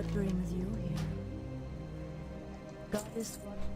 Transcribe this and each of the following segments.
What brings you here? Goddess watch.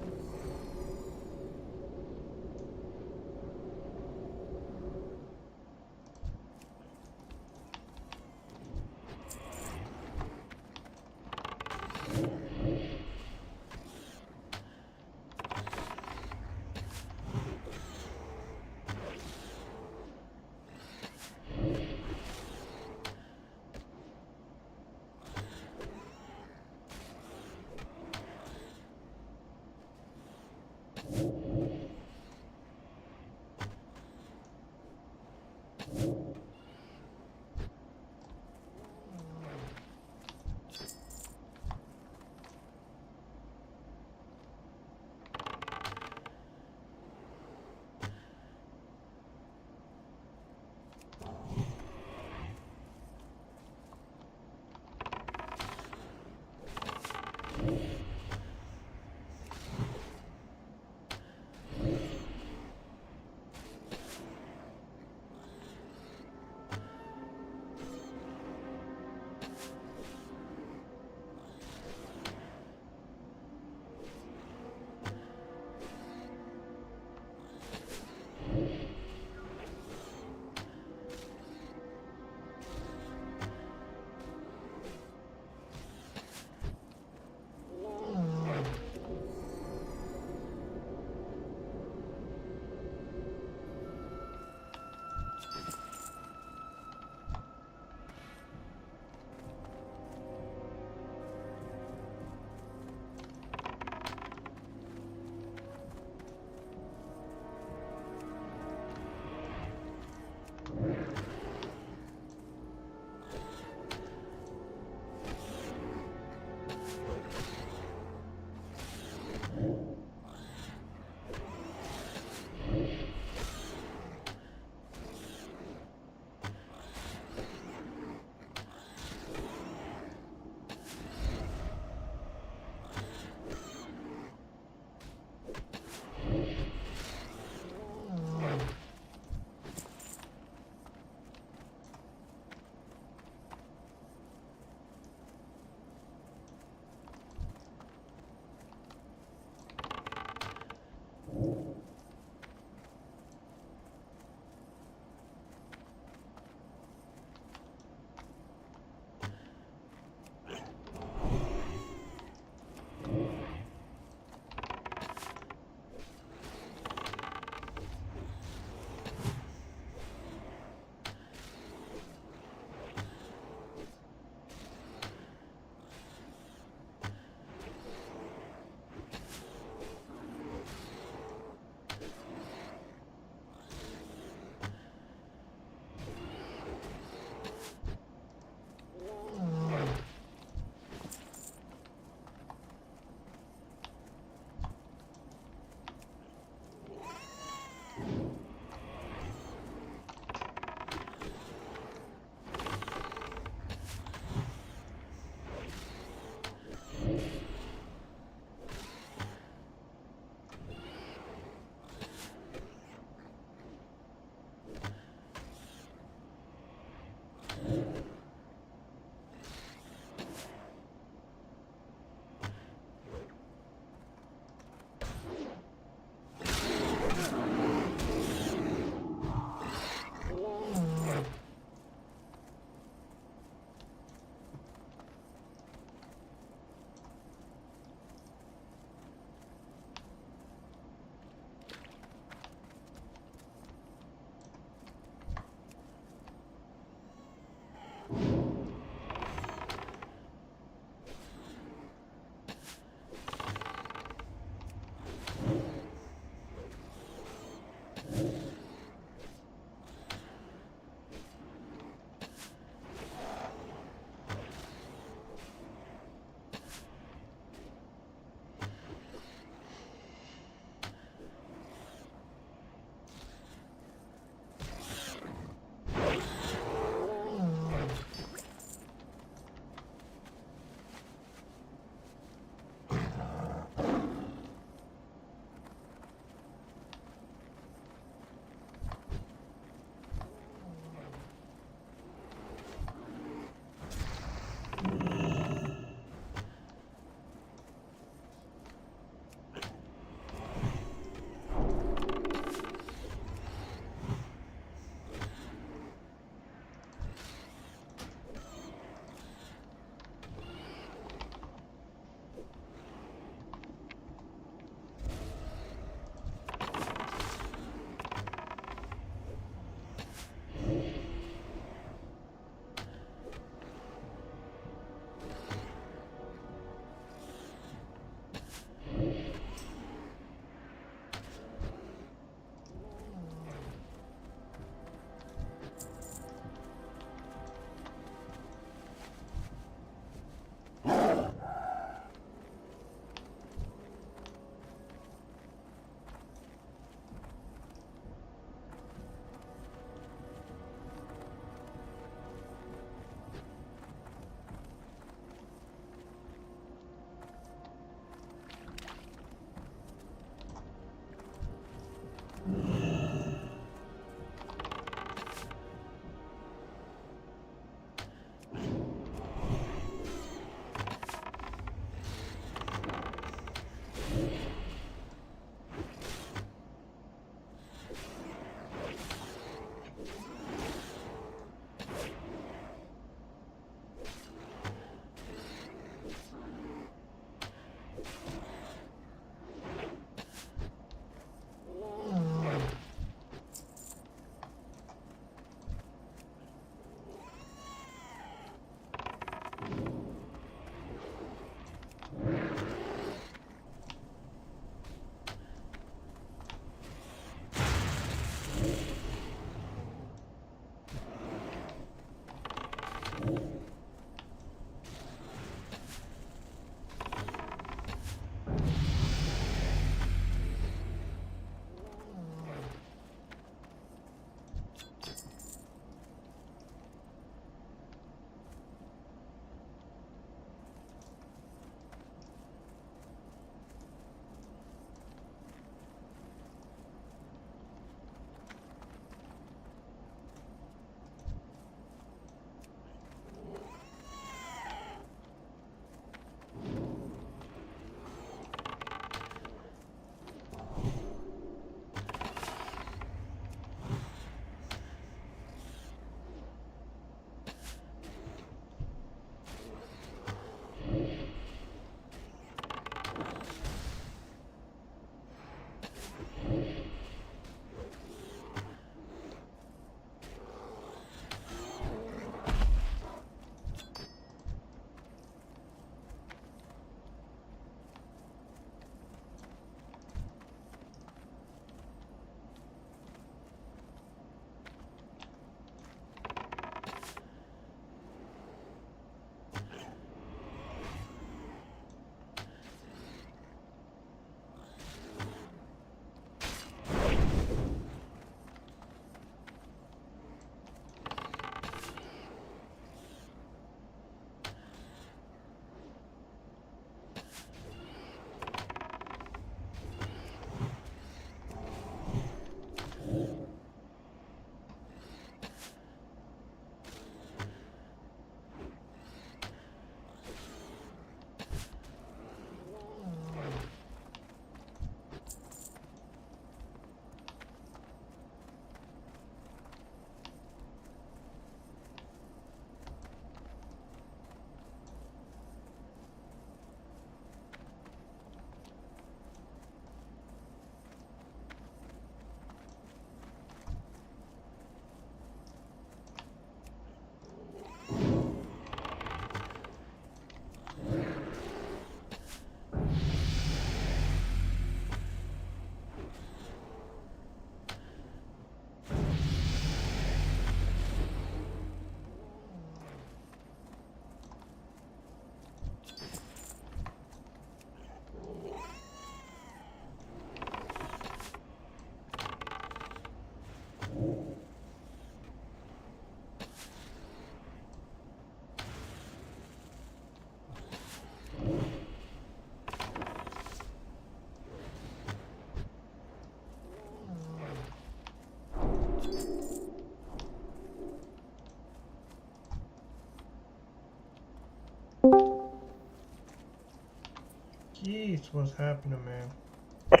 Beast, what's happening, man?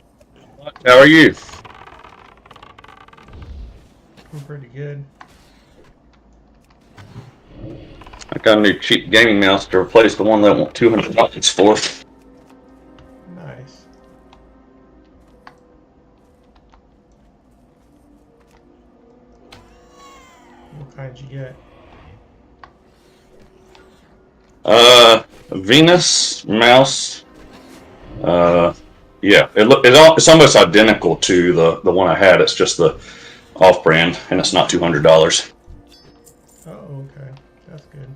How are you? I'm pretty good. I got a new cheap gaming mouse to replace the one that I want $200 for. Nice. What kind you get? Venus mouse. Yeah, it's almost identical to the one I had. It's just the off-brand, and it's not $200. Oh, okay. That's good.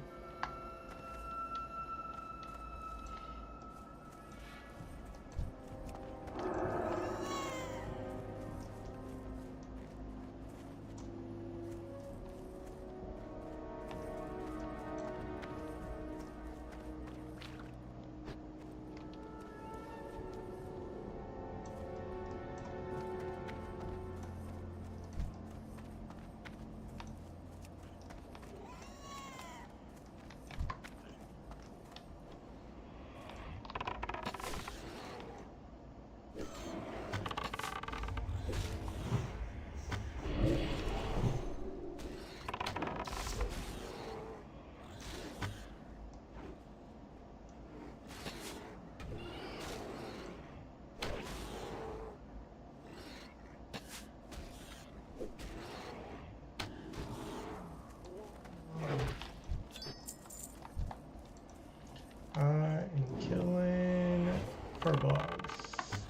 I am killing furballs.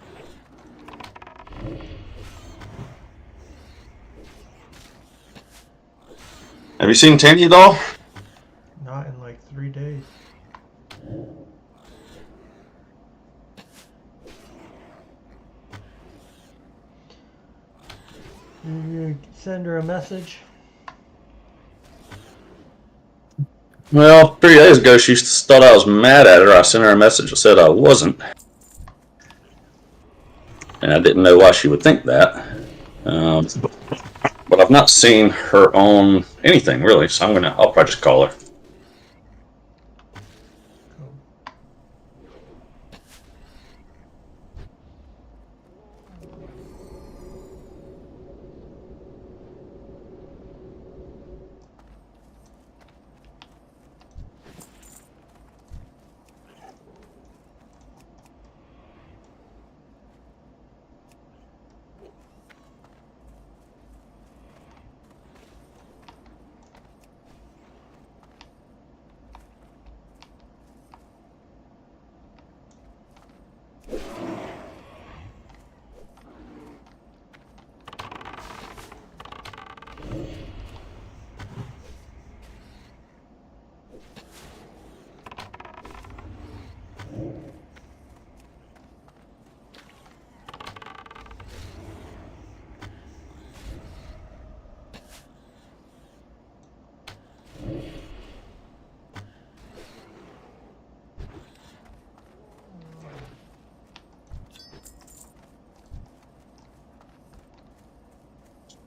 Have you seen Tandy doll? Not in like 3 days. You send her a message? Well, 3 days ago, she thought I was mad at her. I sent her a message that said I wasn't, and I didn't know why she would think that. But I've not seen her on anything really, so I'll probably just call her. Cool.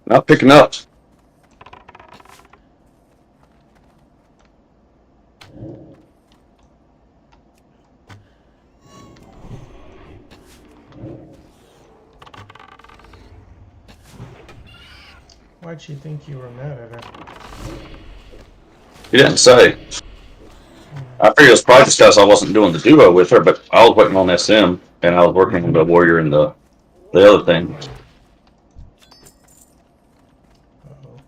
Not picking up. Why'd she think you were mad at her? He didn't say. I figured it was probably just because I wasn't doing the duo with her, but I was working on SM, and I was working on the warrior and the other thing. Uh-oh.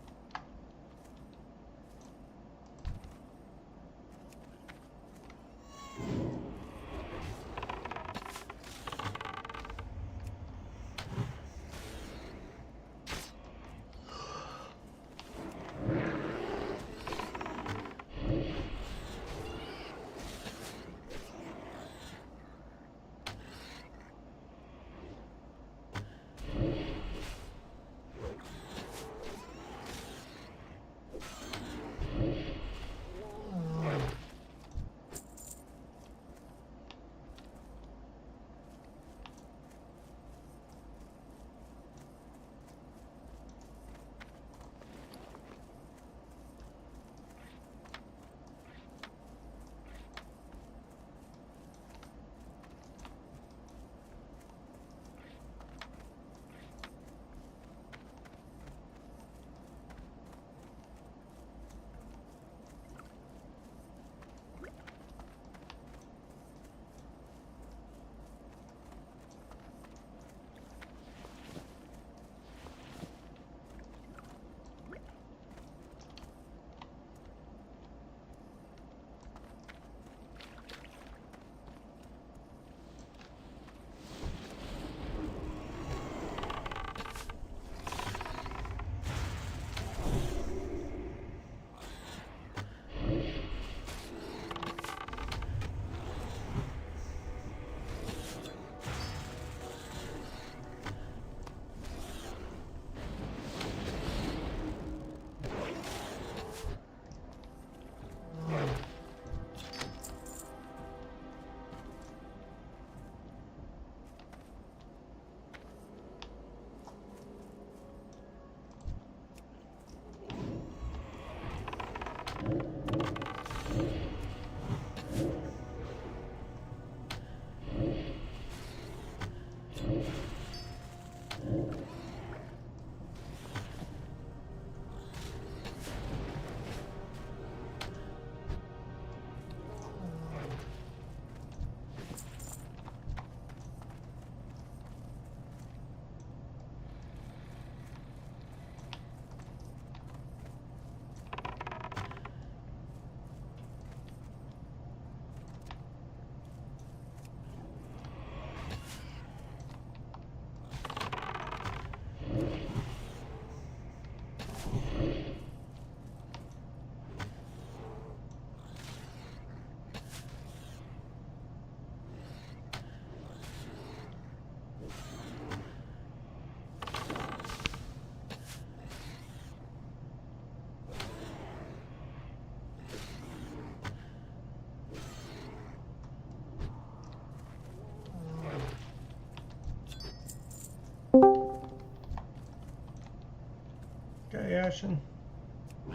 Hey, Ashen.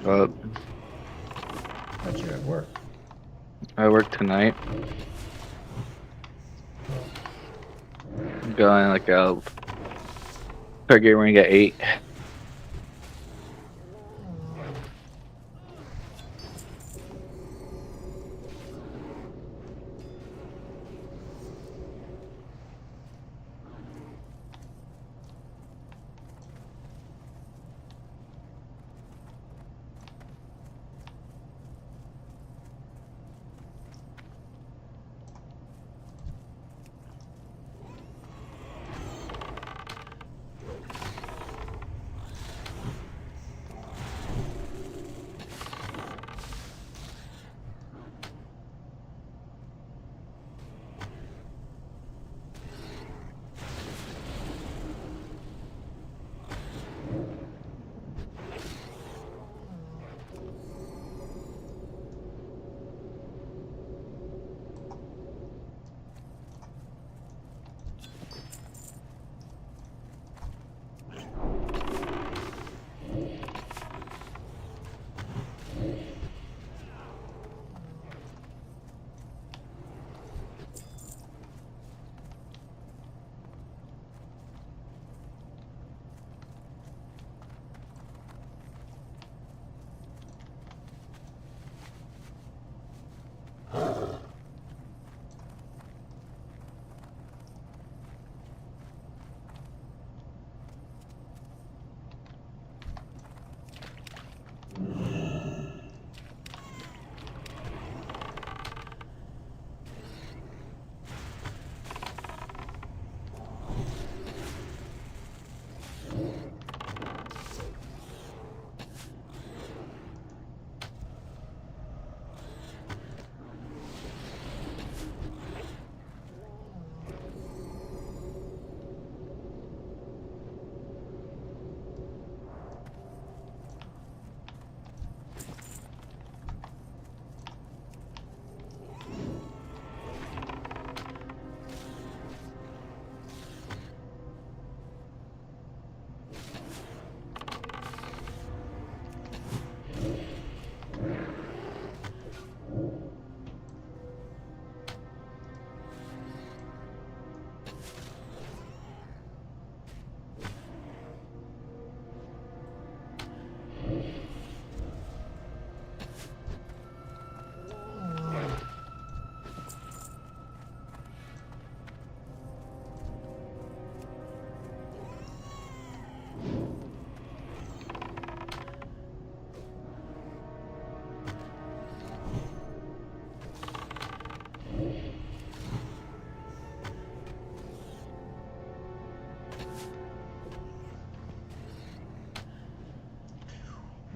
Well, Thought you at work. I work tonight. Oh, Going like a target ring at 8.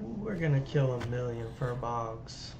Ooh, we're gonna kill 1,000,000 for bogs.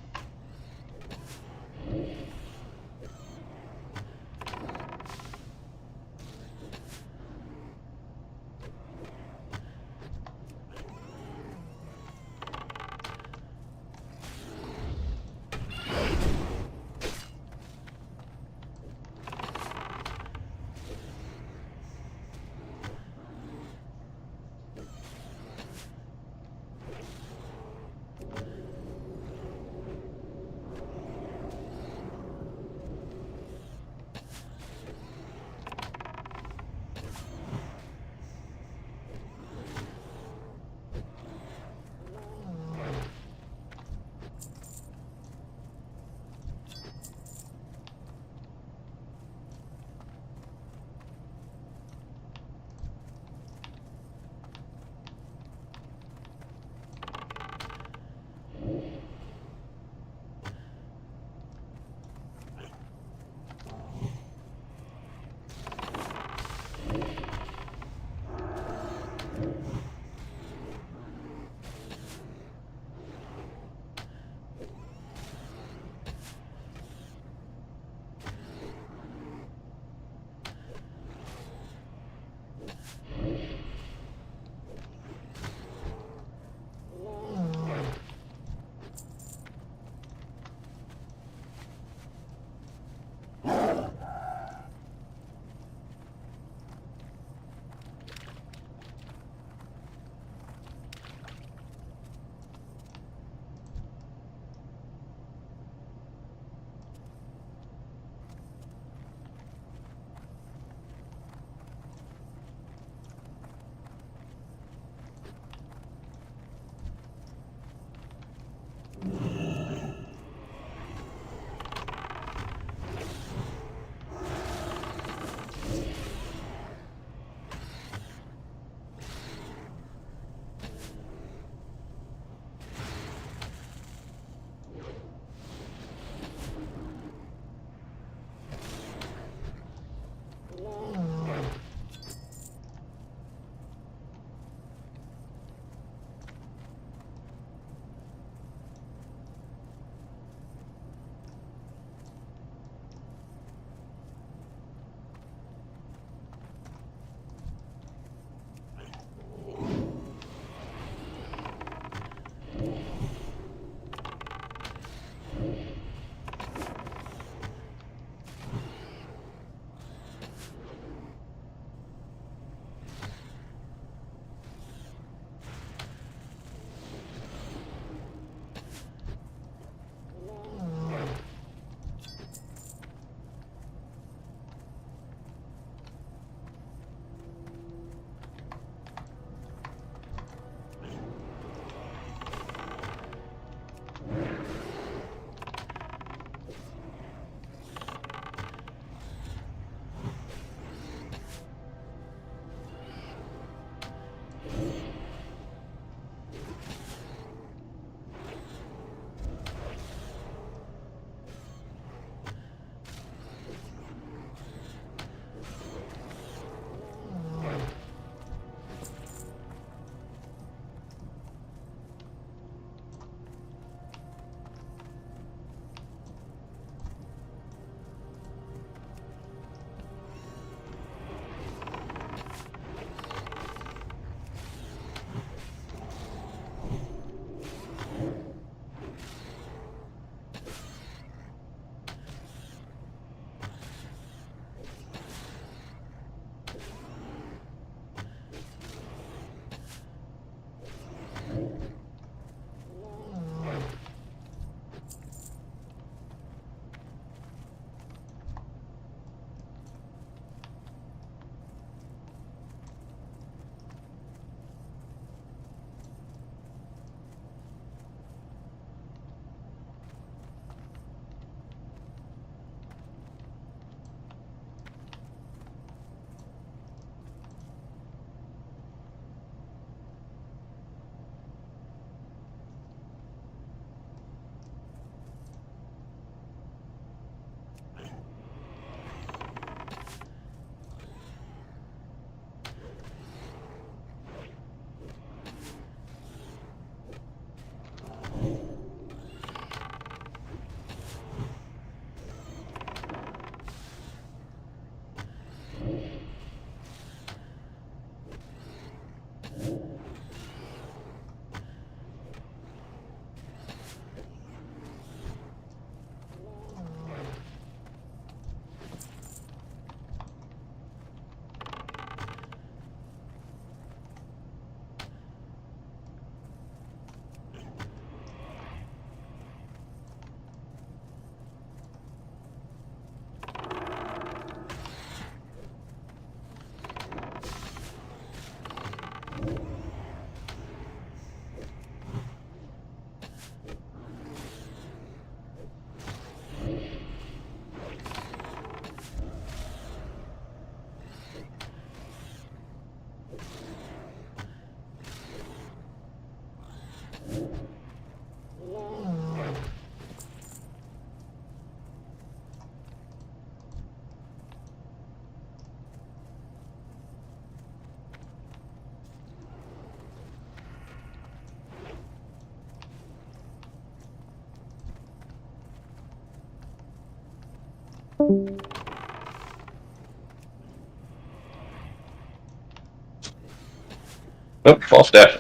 Oh, false dash.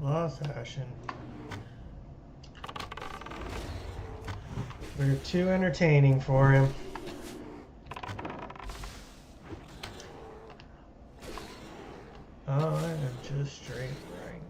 Lost Ashen. We're too entertaining for him. Oh, I am just straight grinding.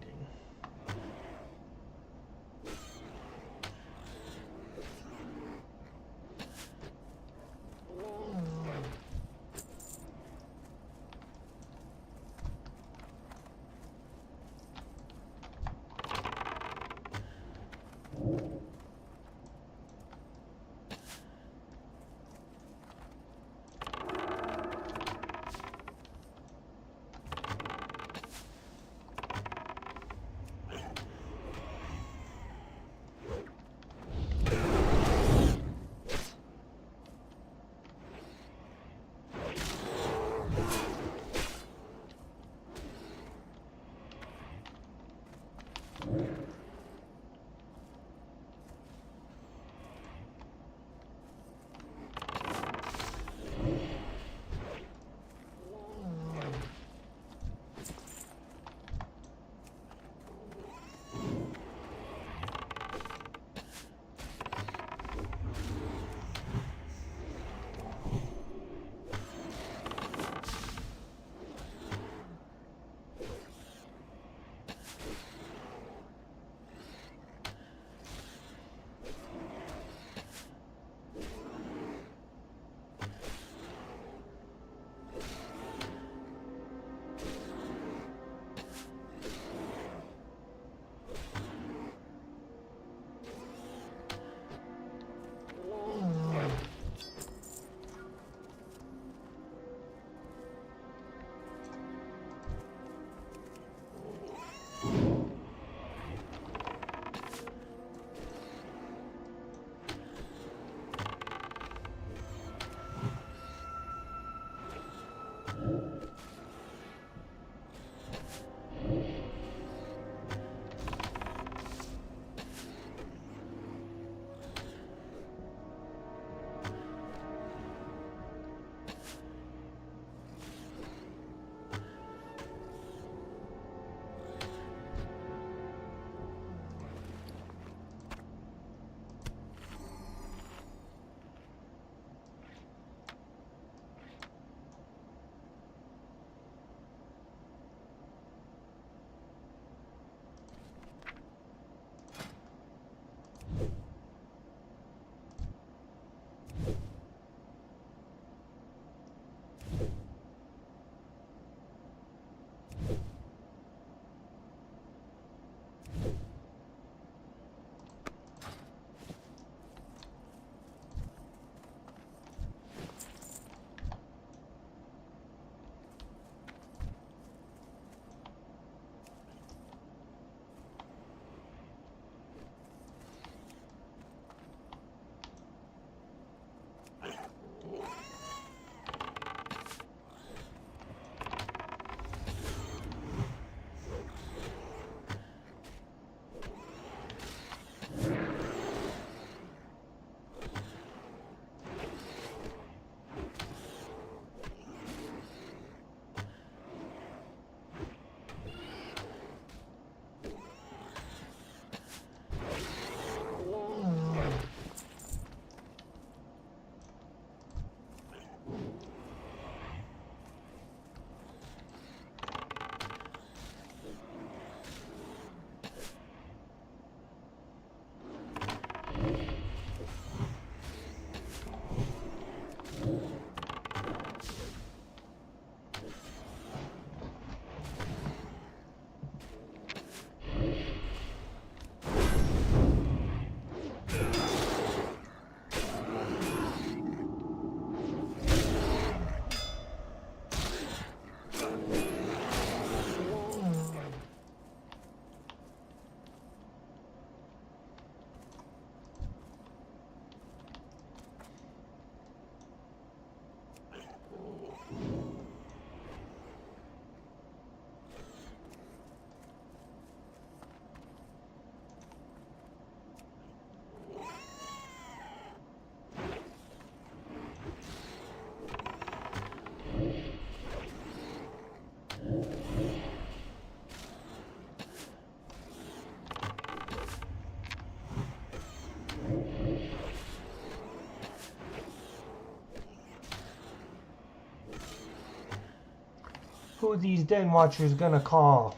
Who are these den watchers gonna call?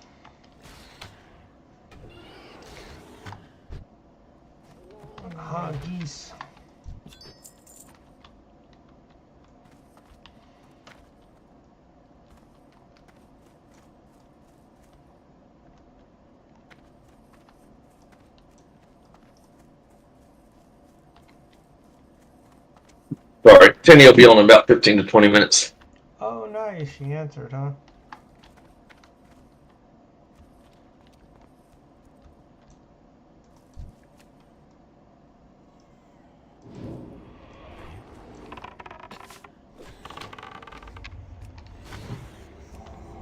Geese. Sorry, Tenny will be on in about 15 to 20 minutes. Oh, nice. She answered, huh?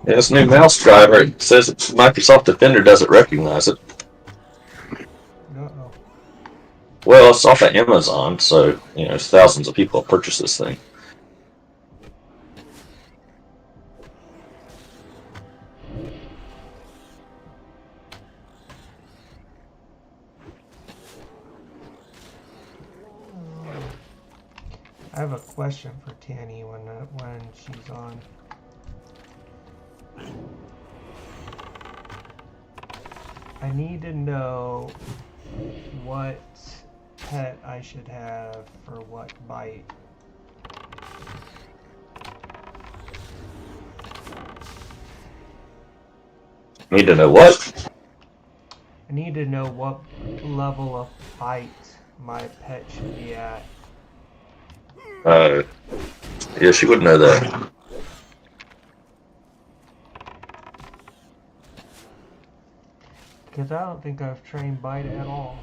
Yeah, this new mouse driver, it says Microsoft Defender doesn't recognize it. Uh-oh. Well, it's off of Amazon, so thousands of people have purchased this thing. I have a question for Tanny when she's on. I need to know what pet I should have for what bite. Need to know what? I need to know what level of bite my pet should be at. Yeah, she would know that. Because I don't think I've trained bite at all.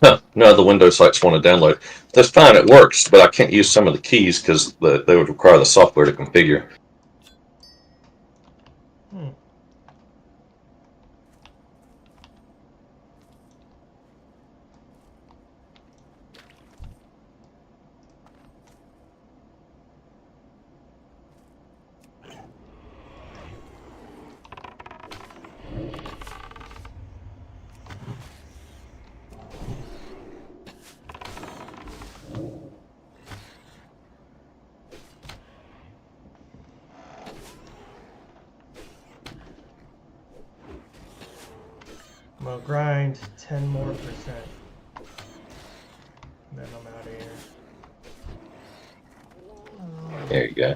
Huh, no other Windows sites want to download. That's fine, it works, but I can't use some of the keys because they would require the software to configure. I'm gonna grind 10 more percent. Then I'm out of here. There you go.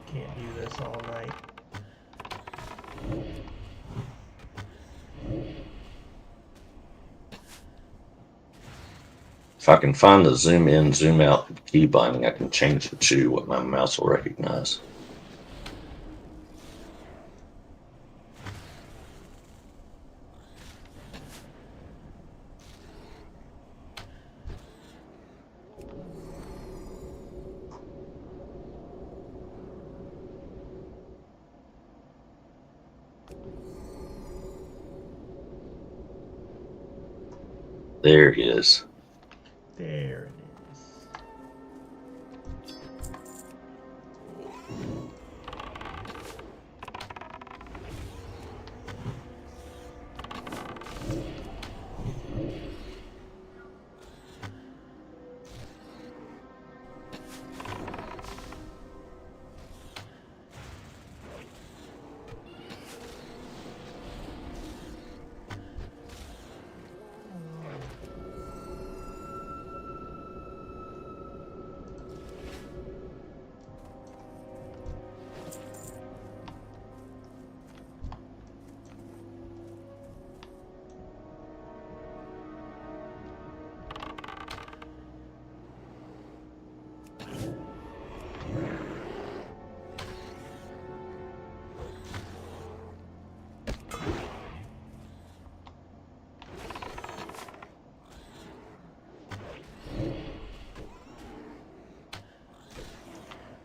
Can't do this all night. If I can find the zoom in, zoom out key binding, I can change it to what my mouse will recognize. There it is. There it is.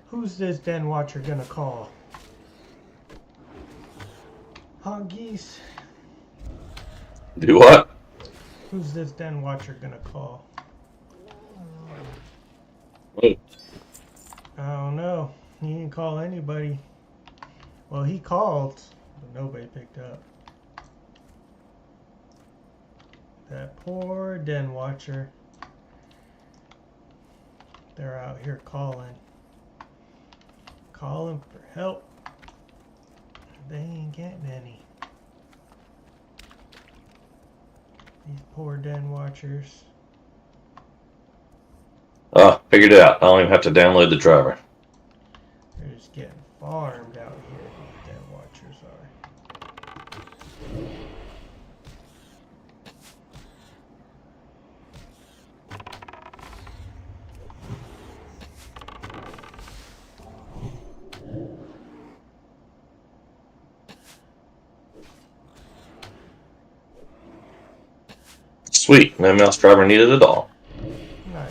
Who's this den watcher gonna call? Huh, Geese? Do what? Who's this den watcher gonna call? Oh, I don't know. He didn't call anybody. Well, he called, but nobody picked up. That poor den watcher. They're out here calling. Calling for help. They ain't getting any. These poor den watchers. oh, figured it out. I don't even have to download the driver. They're just getting farmed out here. These den watchers are. Sweet. No mouse driver needed at all. Nice.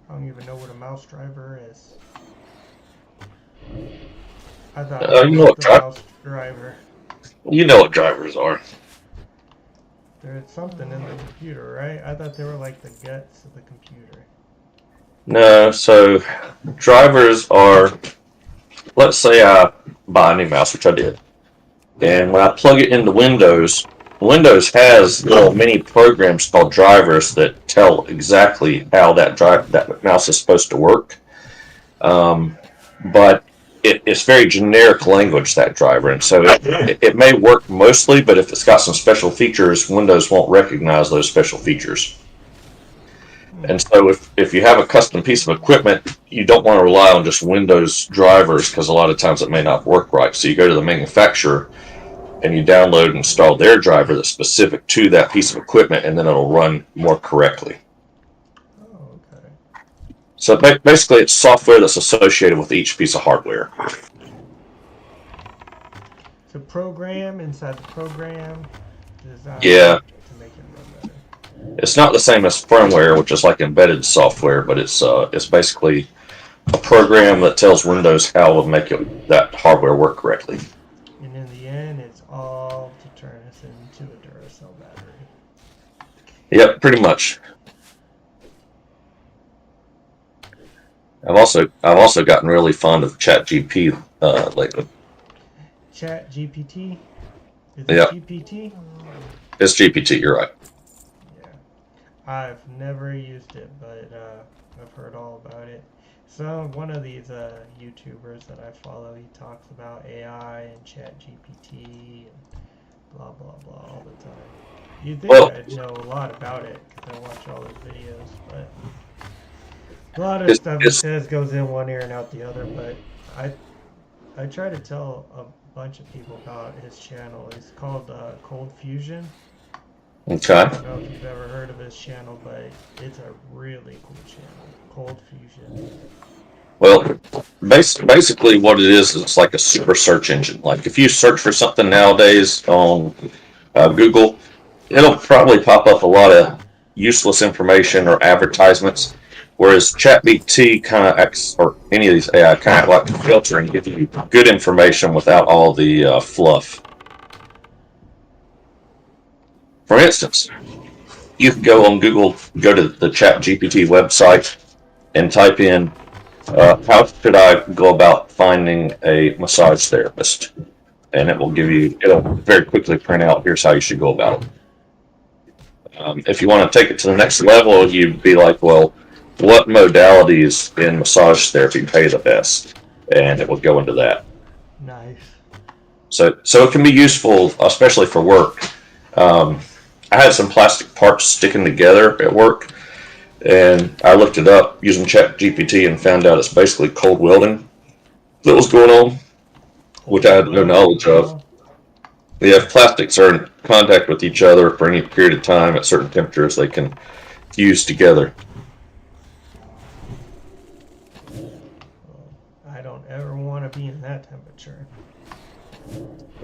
I don't even know what a mouse driver is. I thought it You was know what the mouse driver. You know what drivers are. There's something in the computer, right? I thought they were like the guts of the computer. No, so drivers are, let's say I buy a new mouse, which I did. And when I plug it into Windows, Windows has little mini programs called drivers that tell exactly how that mouse is supposed to work. But it's very generic language, that driver, and so it may work mostly, but if it's got some special features, Windows won't recognize those special features. And so if you have a custom piece of equipment, you don't want to rely on just Windows drivers, because a lot of times it may not work right. So you go to the manufacturer and you download and install their driver that's specific to that piece of equipment, and then it'll run more correctly. Oh, okay. So basically it's software that's associated with each piece of hardware. It's a program inside the program designed Yeah. to make it run better. It's not the same as firmware, which is like embedded software, but it's basically a program that tells Windows how to make that hardware work correctly. And in the end, it's all to turn us into a Duracell battery. Yep, pretty much. I've also gotten really fond of ChatGPT lately. Chat GPT? Is it Yeah. GPT? It's GPT, you're right. Yeah. I've never used it, but I've heard all about it. So one of these YouTubers that I follow, he talks about AI and Chat GPT and blah blah blah all the time. You'd think Well, I'd know a lot about it because I watch all his videos, but a lot of It's- stuff he it's- says goes in one ear and out the other. But I try to tell a bunch of people about his channel. It's called Cold Fusion. Okay. I don't know if you've ever heard of his channel, but it's a really cool channel. Cold Fusion. Well, basically what it is it's like a super search engine. Like if you search for something nowadays on Google, it'll probably pop up a lot of useless information or advertisements. Whereas ChatGPT kind of acts, or any of these AI kind of like filter and give you good information without all the fluff. For instance, you can go on Google, go to the ChatGPT website, and type in, how should I go about finding a massage therapist? And it will give you, it'll very quickly print out, here's how you should go about it. If you want to take it to the next level, you'd be like, well, what modalities in massage therapy pay the best? And it will go into that. Nice. So it can be useful, especially for work. I had some plastic parts sticking together at work, and I looked it up using ChatGPT and found out it's basically cold welding that was going on, which I had no knowledge of. If plastics are in contact with each other for any period of time at certain temperatures, they can fuse together. I don't ever want to be in that temperature.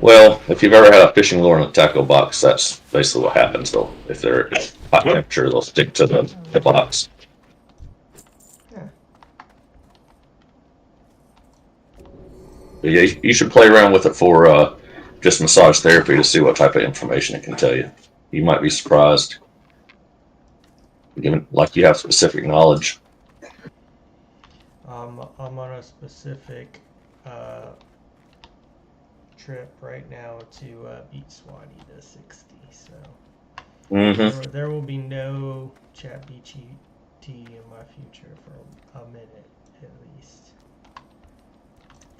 Well, if you've ever had a fishing lure in a tackle box, that's basically what happens. Though, if they're hot temperature, they'll stick to the box. Yeah. But yeah, you should play around with it for just massage therapy to see what type of information it can tell you. You might be surprised, given like you have specific knowledge. I'm on a specific trip right now to beat Swati to 60, so there will be no ChatGPT in my future for a minute at least.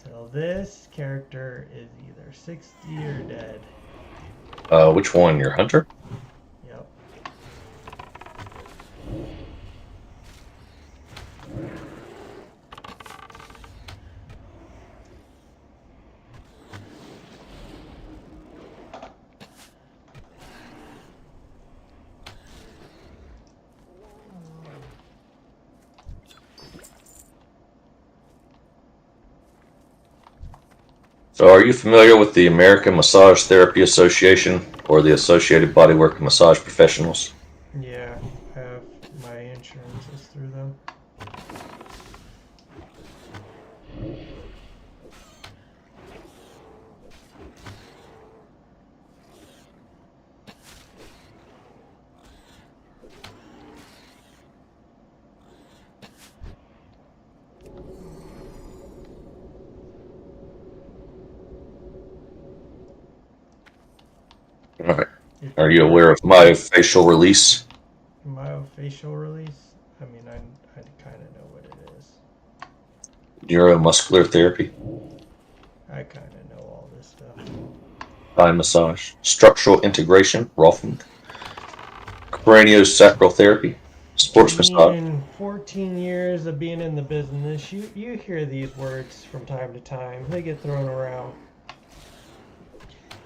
Till this character is either 60 or dead. Which one? Your hunter? Yep. So, are you familiar with the American Massage Therapy Association or the Associated Bodywork and Massage Professionals? Yeah, I have my insurance is through them. All right. Are you aware of myofascial release? Myofascial release? I mean, I kind of know what it is. Neuromuscular therapy? I kind of know all this stuff. Thigh massage? Structural integration? Rolfing? Craniosacral therapy? Sports massage? In 14 years of being in the business, you hear these words from time to time. They get thrown around.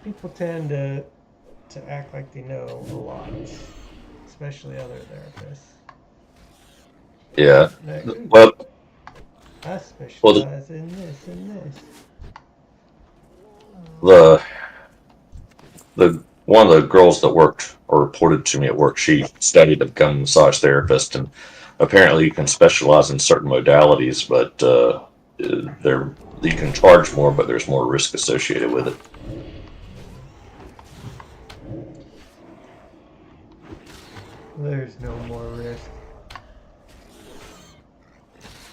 People tend to act like they know a lot, especially other therapists. Yeah. Like, Well, I specialize in this and this. the one of the girls that worked or reported to me at work, she studied to become a massage therapist, and apparently you can specialize in certain modalities, but you can charge more, but there's more risk associated with it. There's no more risk.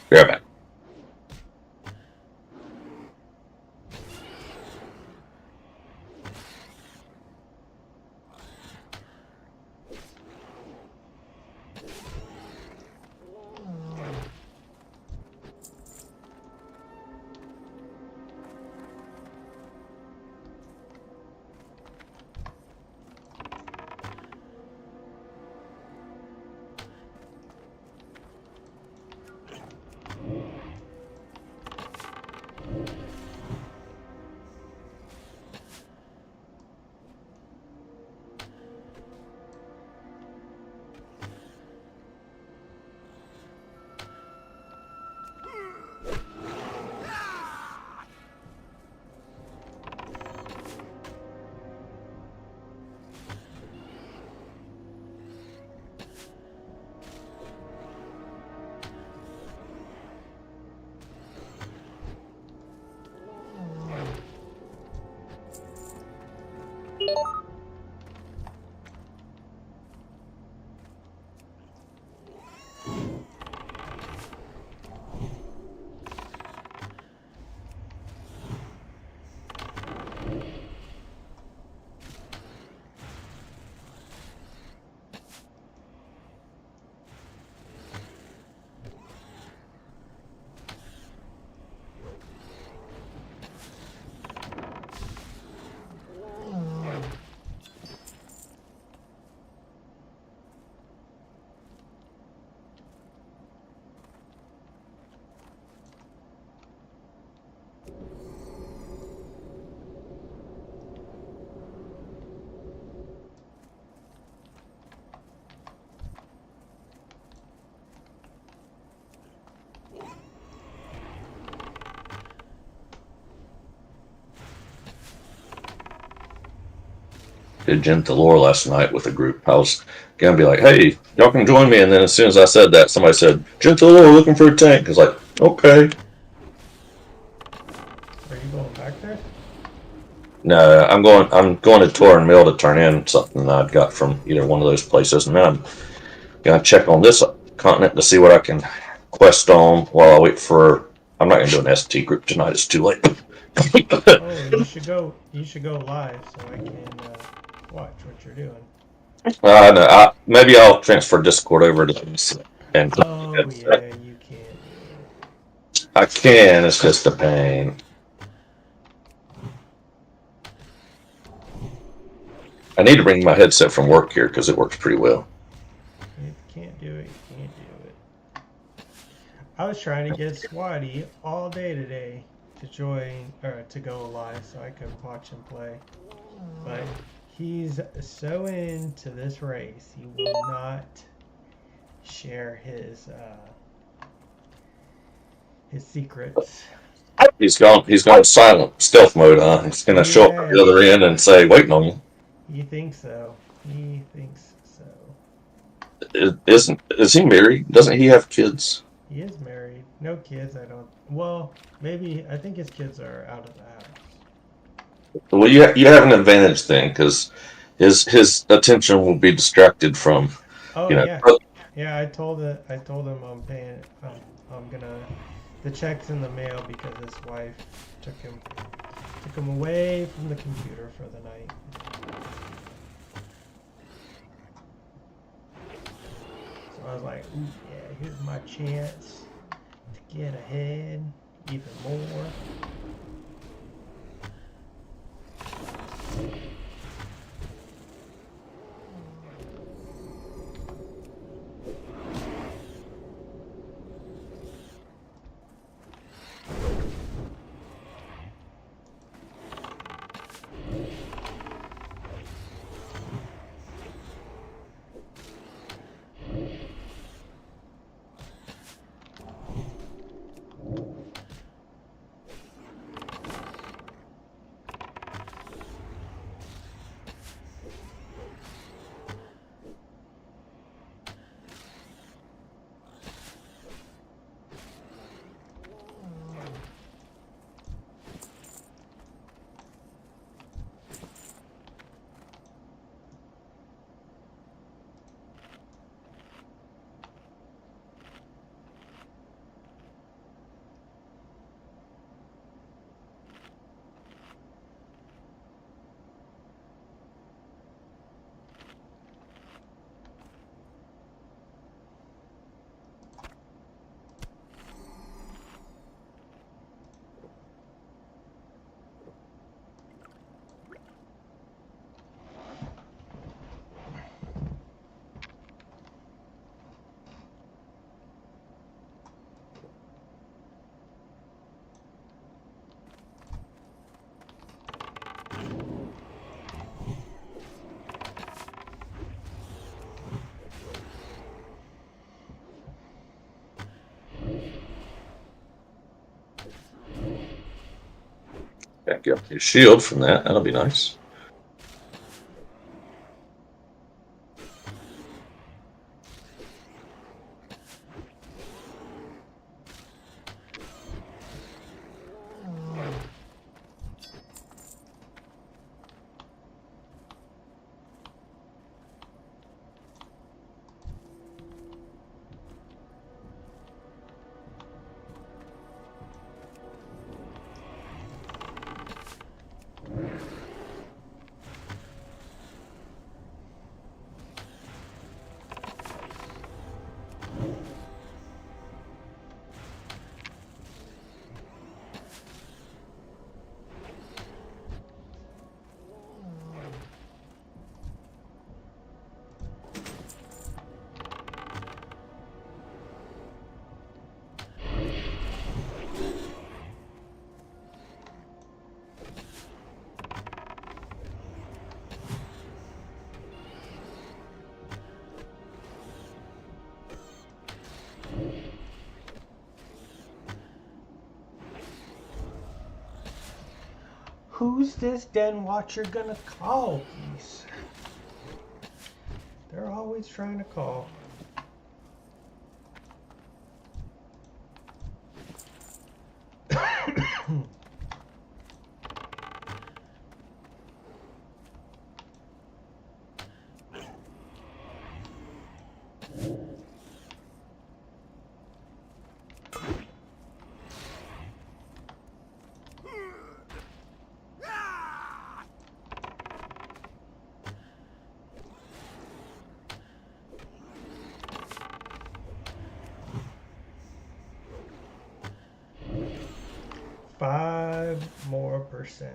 Be right back. did Gent Lore last night with a group. I was gonna be like, "Hey, y'all can join me," and then as soon as I said that, somebody said, "Gent Lore looking for a tank." I was like, "Okay." Are you going back there? No, I'm going. I'm going to Tor and Mill to turn in something that I got from either one of those places, and then I'm gonna check on this continent to see what I can quest on while I wait for. I'm not gonna do an ST group tonight. It's too late. Oh, you should go. You should go live so I can watch what you're doing. No, maybe I'll transfer Discord over to this, and Oh yeah, you can't do it. I can. It's just a pain. I need to bring my headset from work here because it works pretty well. You can't do it. You can't do it. I was trying to get Swatty all day today to join or to go live so I could watch him play, but he's so into this race he will not share his secrets. He's gone. He's gone silent stealth mode, huh? He's gonna show up at the other end and say, "Waiting on you." He thinks so. He thinks so. Is he married? Doesn't he have kids? He is married. No kids, I don't. Well, maybe. I think his kids are out of the house. Well, you have an advantage then because his attention will be distracted from Oh you know. yeah, yeah. I told him I'm paying. I'm gonna. The check's in the mail because his wife took him away from the computer for the night. So I was like, ooh, yeah, here's my chance to get ahead even more. Back up your shield from that. That'll be nice. Who's this den watcher gonna call, please? They're always trying to call. More %.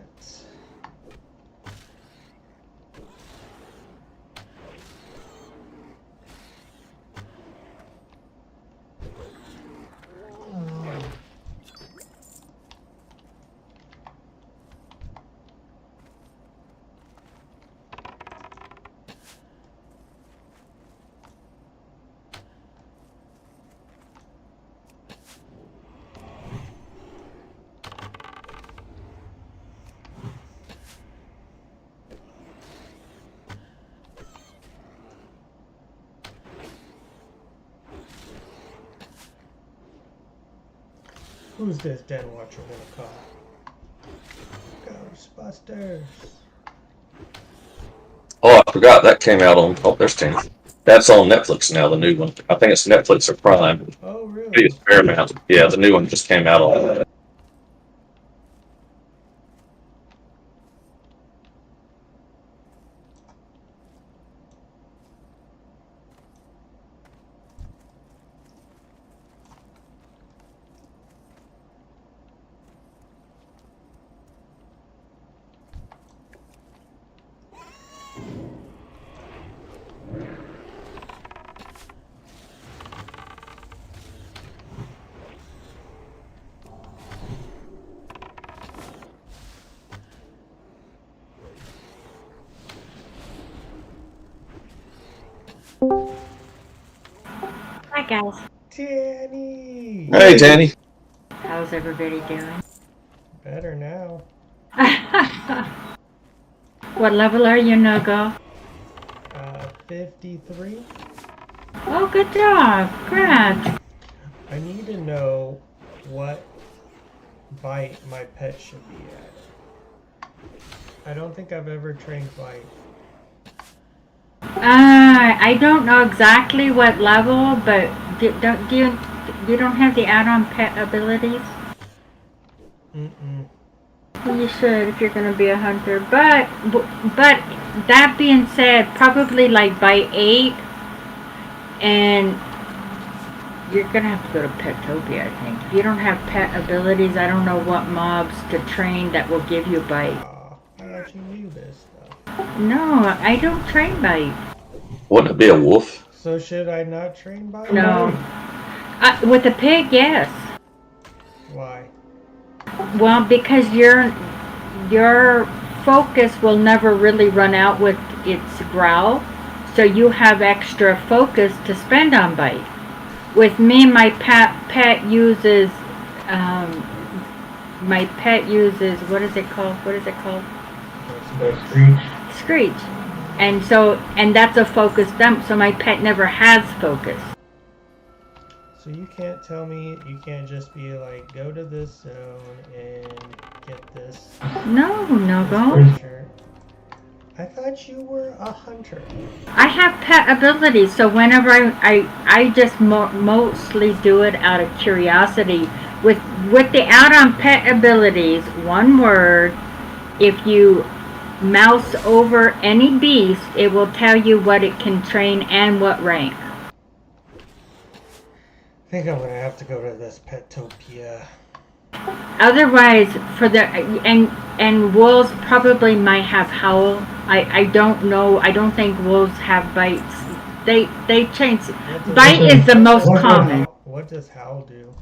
Who's this den watcher gonna call? Ghostbusters. Oh, I forgot that came out on. Oh, there's 10. That's on Netflix now, the new one. I think it's Netflix or Prime. Oh, really? Maybe it's Paramount. Yeah, the new one just came out on. Hi guys. Danny! Hey, Danny. How's everybody doing? Better now. What level are you, Nogo? 53. Oh, good job. Congrats. I need to know what bite my pet should be at. I don't think I've ever trained bite. I don't know exactly what level, but you don't have the add-on pet abilities? Mm-mm. You should if you're gonna be a hunter. But that being said, probably like by 8, and you're gonna have to go to Petopia, I think. If you don't have pet abilities, I don't know what mobs to train that will give you bite. I thought you knew this stuff. No, I don't train bite. Wouldn't it be a wolf? So should I not train bite? No. With a pig, yes. Why? Well, because your focus will never really run out with its growl, so you have extra focus to spend on bite. With me, my pet uses what is it called? Screech. And that's a focus dump, so my pet never has focus. So you can't tell me, you can't just be like, go to this zone and get this. No, go. Creature. I thought you were a hunter. I have pet abilities, so whenever I just mostly do it out of curiosity. With the add-on pet abilities, one word, if you mouse over any beast, it will tell you what it can train and what rank. I think I'm gonna have to go to this Petopia. Otherwise, and wolves probably might have howl. I don't know. I don't think wolves have bites. They change. Bite is the most common. What does howl do?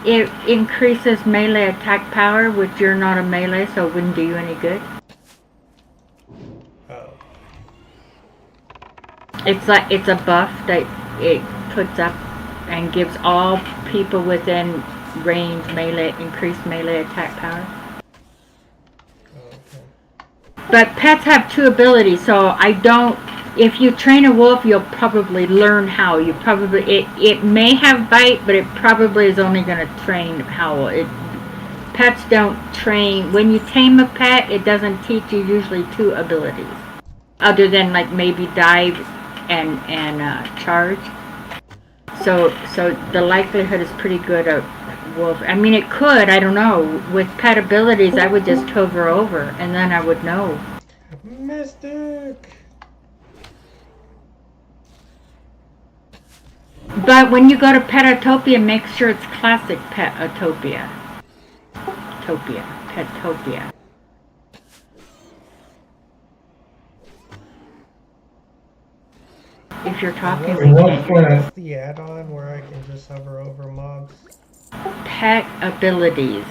It increases melee attack power, which you're not a melee, so it wouldn't do you any good. Oh. It's a buff that it puts up and gives all people within range increased melee attack power. But pets have two abilities, so I don't. If you train a wolf, you'll probably learn how. It may have bite, but it probably is only going to train howl. Pets don't train. When you tame a pet, it doesn't teach you usually two abilities, other than like maybe dive and charge. So the likelihood is pretty good of wolf. I mean, it could. I don't know. With pet abilities, I would just hover over, and then I would know. Mystic. But when you go to Petotopia, make sure it's classic Petotopia. Petopia. If you're talking, we can't hear you. What's the add-on where I can just hover over mobs? Pet abilities.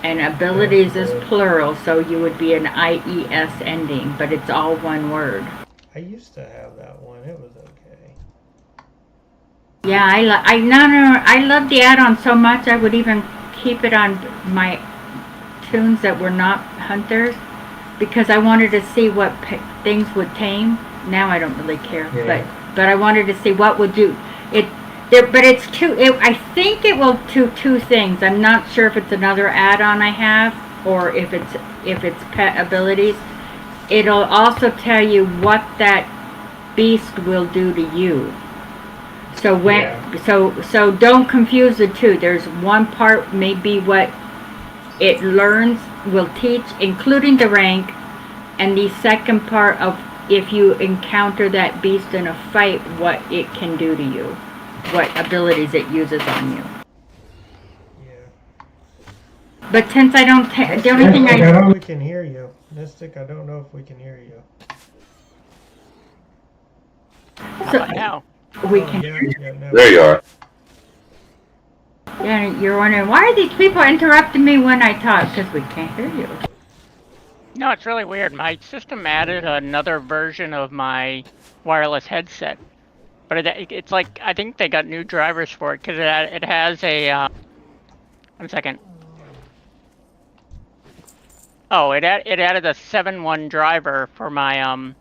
And abilities is plural, so you would be an IES ending, but it's all one word. I used to have that one. It was okay. Yeah, I love the add-on so much I would even keep it on my tunes that were not hunters because I wanted to see what things would tame. Now I don't really care, but I wanted to see what would do it. But it's I think it will do two things. I'm not sure if it's another add-on I have or if it's pet abilities. It'll also tell you what that beast will do to you. So so don't confuse the two. There's one part maybe what it learns will teach, including the rank, and the second part of if you encounter that beast in a fight, what it can do to you, what abilities it uses on you. Yeah. But since I don't, the only thing I don't know if we can hear you, Mystic. I don't know if we can hear you. So now we can. Yeah, There you are. Yeah, you're wondering why are these people interrupting me when I talk? Because we can't hear you. No, it's really weird. My system added another version of my wireless headset, but it's like I think they got new drivers for it because it has a. 1 second. Oh, it added a 7.1 driver for my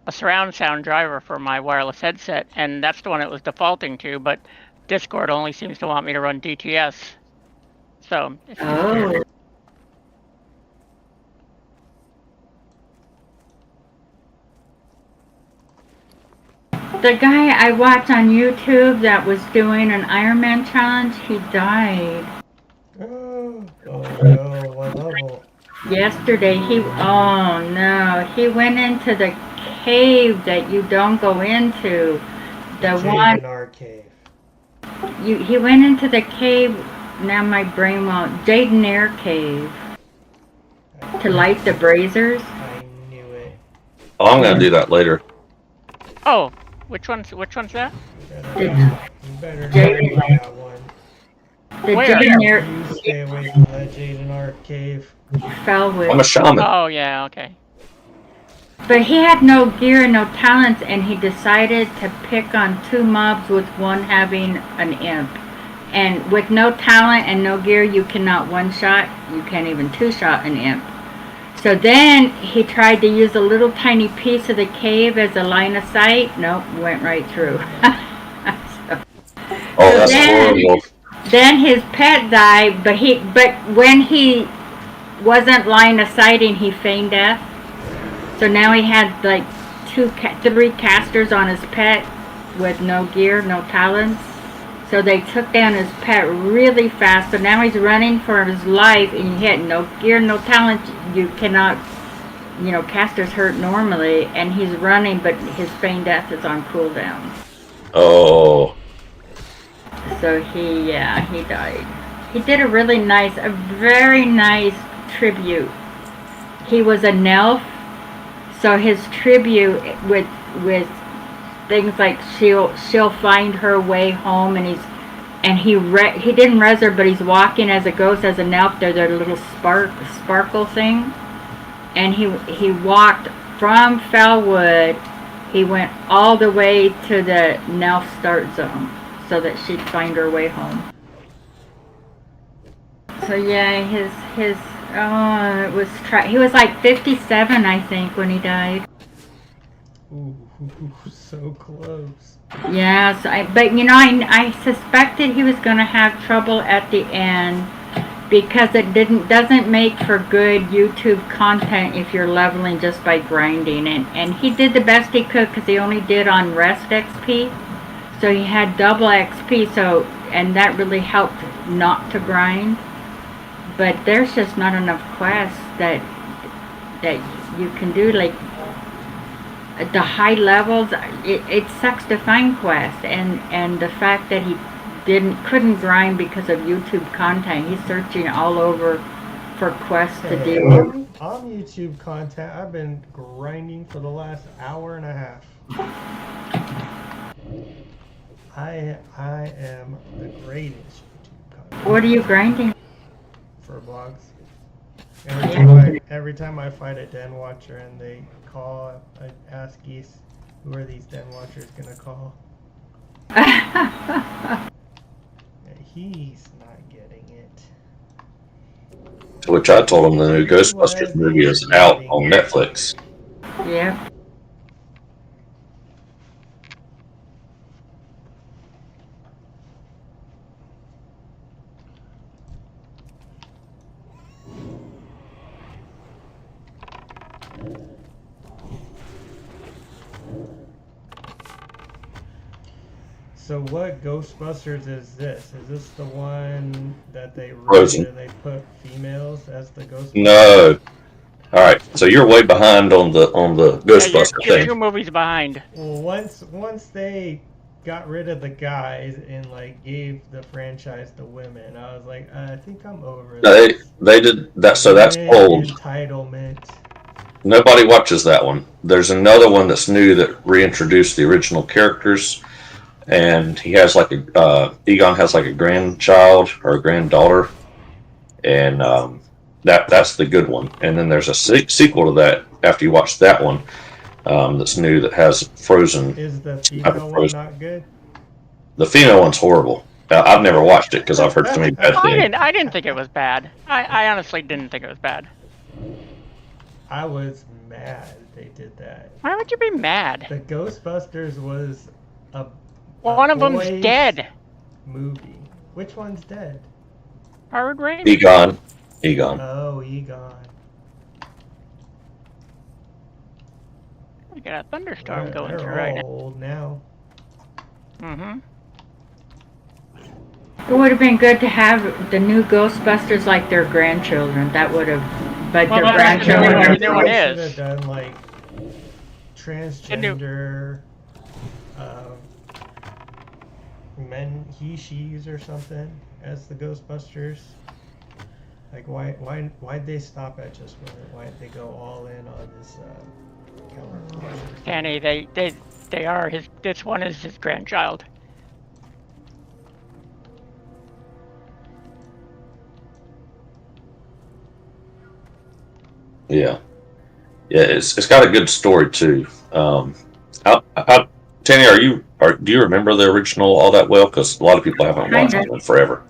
a surround sound driver for my wireless headset, and that's the one it was defaulting to. But Discord only seems to want me to run DTS, so it's just weird. The guy I watched on YouTube that was doing an Ironman challenge, he died. Oh no, what level? Yesterday, oh no, he went into the cave that you don't go into. The one, cave. he went into the cave, now my brain won't, Jadenair Cave. To light the braziers. I knew it. Oh, I'm gonna do that later. Oh, which one's that? You better do that one. The Where? Jadenair You stay away from that Jadenair cave. Fellwood. I'm a shaman. Oh yeah, okay. But he had no gear and no talents, and he decided to pick on two mobs with one having an imp. And with no talent and no gear, you cannot one-shot. You can't even two-shot an imp. So then he tried to use a little tiny piece of the cave as a line of sight. Nope, went right through. That's horrible. Then his pet died, but when he wasn't line of sighting, he feigned death. So now he had like 3 casters on his pet with no gear, no talents. So they took down his pet really fast. So now he's running for his life, and you hit no gear, no talent. You cannot, casters hurt normally, and he's running, but his feigned death is on cooldown. Oh. So he died. He did a very nice tribute. He was a Nelf, so his tribute with things like she'll find her way home, and he didn't res her, but he's walking as a ghost, as a Nelf. They're their little sparkle thing, and he walked from Fellwood. He went all the way to the Nelf start zone, so that she'd find her way home. So yeah, his it was he was like 57, I think, when he died. Ooh, so close. Yes, but you know, I suspected he was going to have trouble at the end because it doesn't make for good YouTube content if you're leveling just by grinding. And he did the best he could because he only did on rest XP, so he had double XP. So and that really helped not to grind. But there's just not enough quests that you can do, like the high levels. It sucks to find quests, and the fact that he couldn't grind because of YouTube content. He's searching all over for quests to do. On YouTube content, I've been grinding for the last hour and a half. I am the greatest YouTube content. What are you grinding? For vlogs. Every time I fight a den watcher and they call, I ask Geese, who are these den watchers gonna call? He's not getting it. To which I told him the new Ghostbusters movie is out on Netflix. Yeah. So what Ghostbusters is this? Is this the one that they Frozen. and they put females as the Ghostbusters? No. All right, so you're way behind on the Ghostbuster you're thing. 2 movies behind. Well, once they got rid of the guys and like gave the franchise to women, I was like, I think I'm over this. They did that, so that's old. Entitlement. Nobody watches that one. There's another one that's new that reintroduced the original characters, and he has like Egon has like a grandchild or a granddaughter, and that's the good one. And then there's a sequel to that after you watch that one that's new that has Frozen. Is the female one not good? The female one's horrible. I've never watched it because I've heard so many bad things. I didn't think it was bad. I honestly didn't think it was bad. I was mad they did that. Why would you be mad? The Ghostbusters was a one of them's dead. Movie. Which one's dead? Howard Rain. Egon. Oh, Egon. We got a thunderstorm going through right now. Old now. Mm-hmm. It would have been good to have the new Ghostbusters like their grandchildren. That would have, but Well, their that's grandchildren. what the new one They should is. have done like transgender men, he/she's or something as the Ghostbusters. Like why'd they stop at just women? Why'd they go all in on this counterculture? Danny, they are his. This one is his grandchild. Yeah, it's got a good story too. Tanny, do you remember the original all that well? Because a lot of people haven't watched it in forever.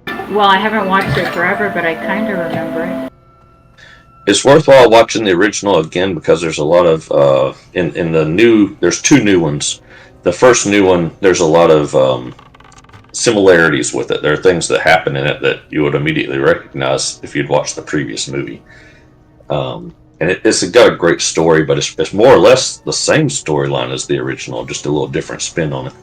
Well, I haven't watched it forever, but I kind of remember it. It's worthwhile watching the original again because there's a lot of in the new. There's 2 new ones. The first new one, there's a lot of similarities with it. There are things that happen in it that you would immediately recognize if you'd watched the previous movie. And it's got a great story, but it's more or less the same storyline as the original, just a little different spin on it.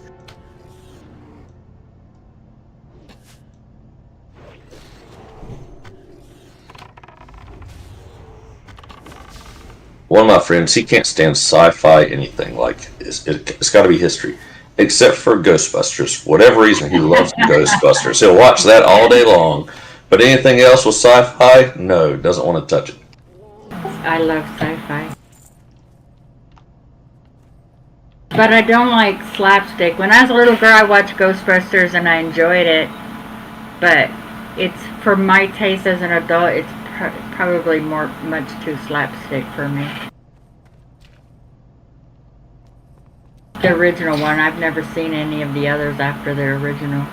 One of my friends, he can't stand sci-fi anything. Like it's got to be history, except for Ghostbusters. For whatever reason, he loves Ghostbusters. He'll watch that all day long. But anything else with sci-fi, no, doesn't want to touch it. I love sci-fi. But I don't like slapstick. When I was a little girl, I watched Ghostbusters and I enjoyed it. But it's, for my taste as an adult, it's probably much too slapstick for me. The original one. I've never seen any of the others after the original.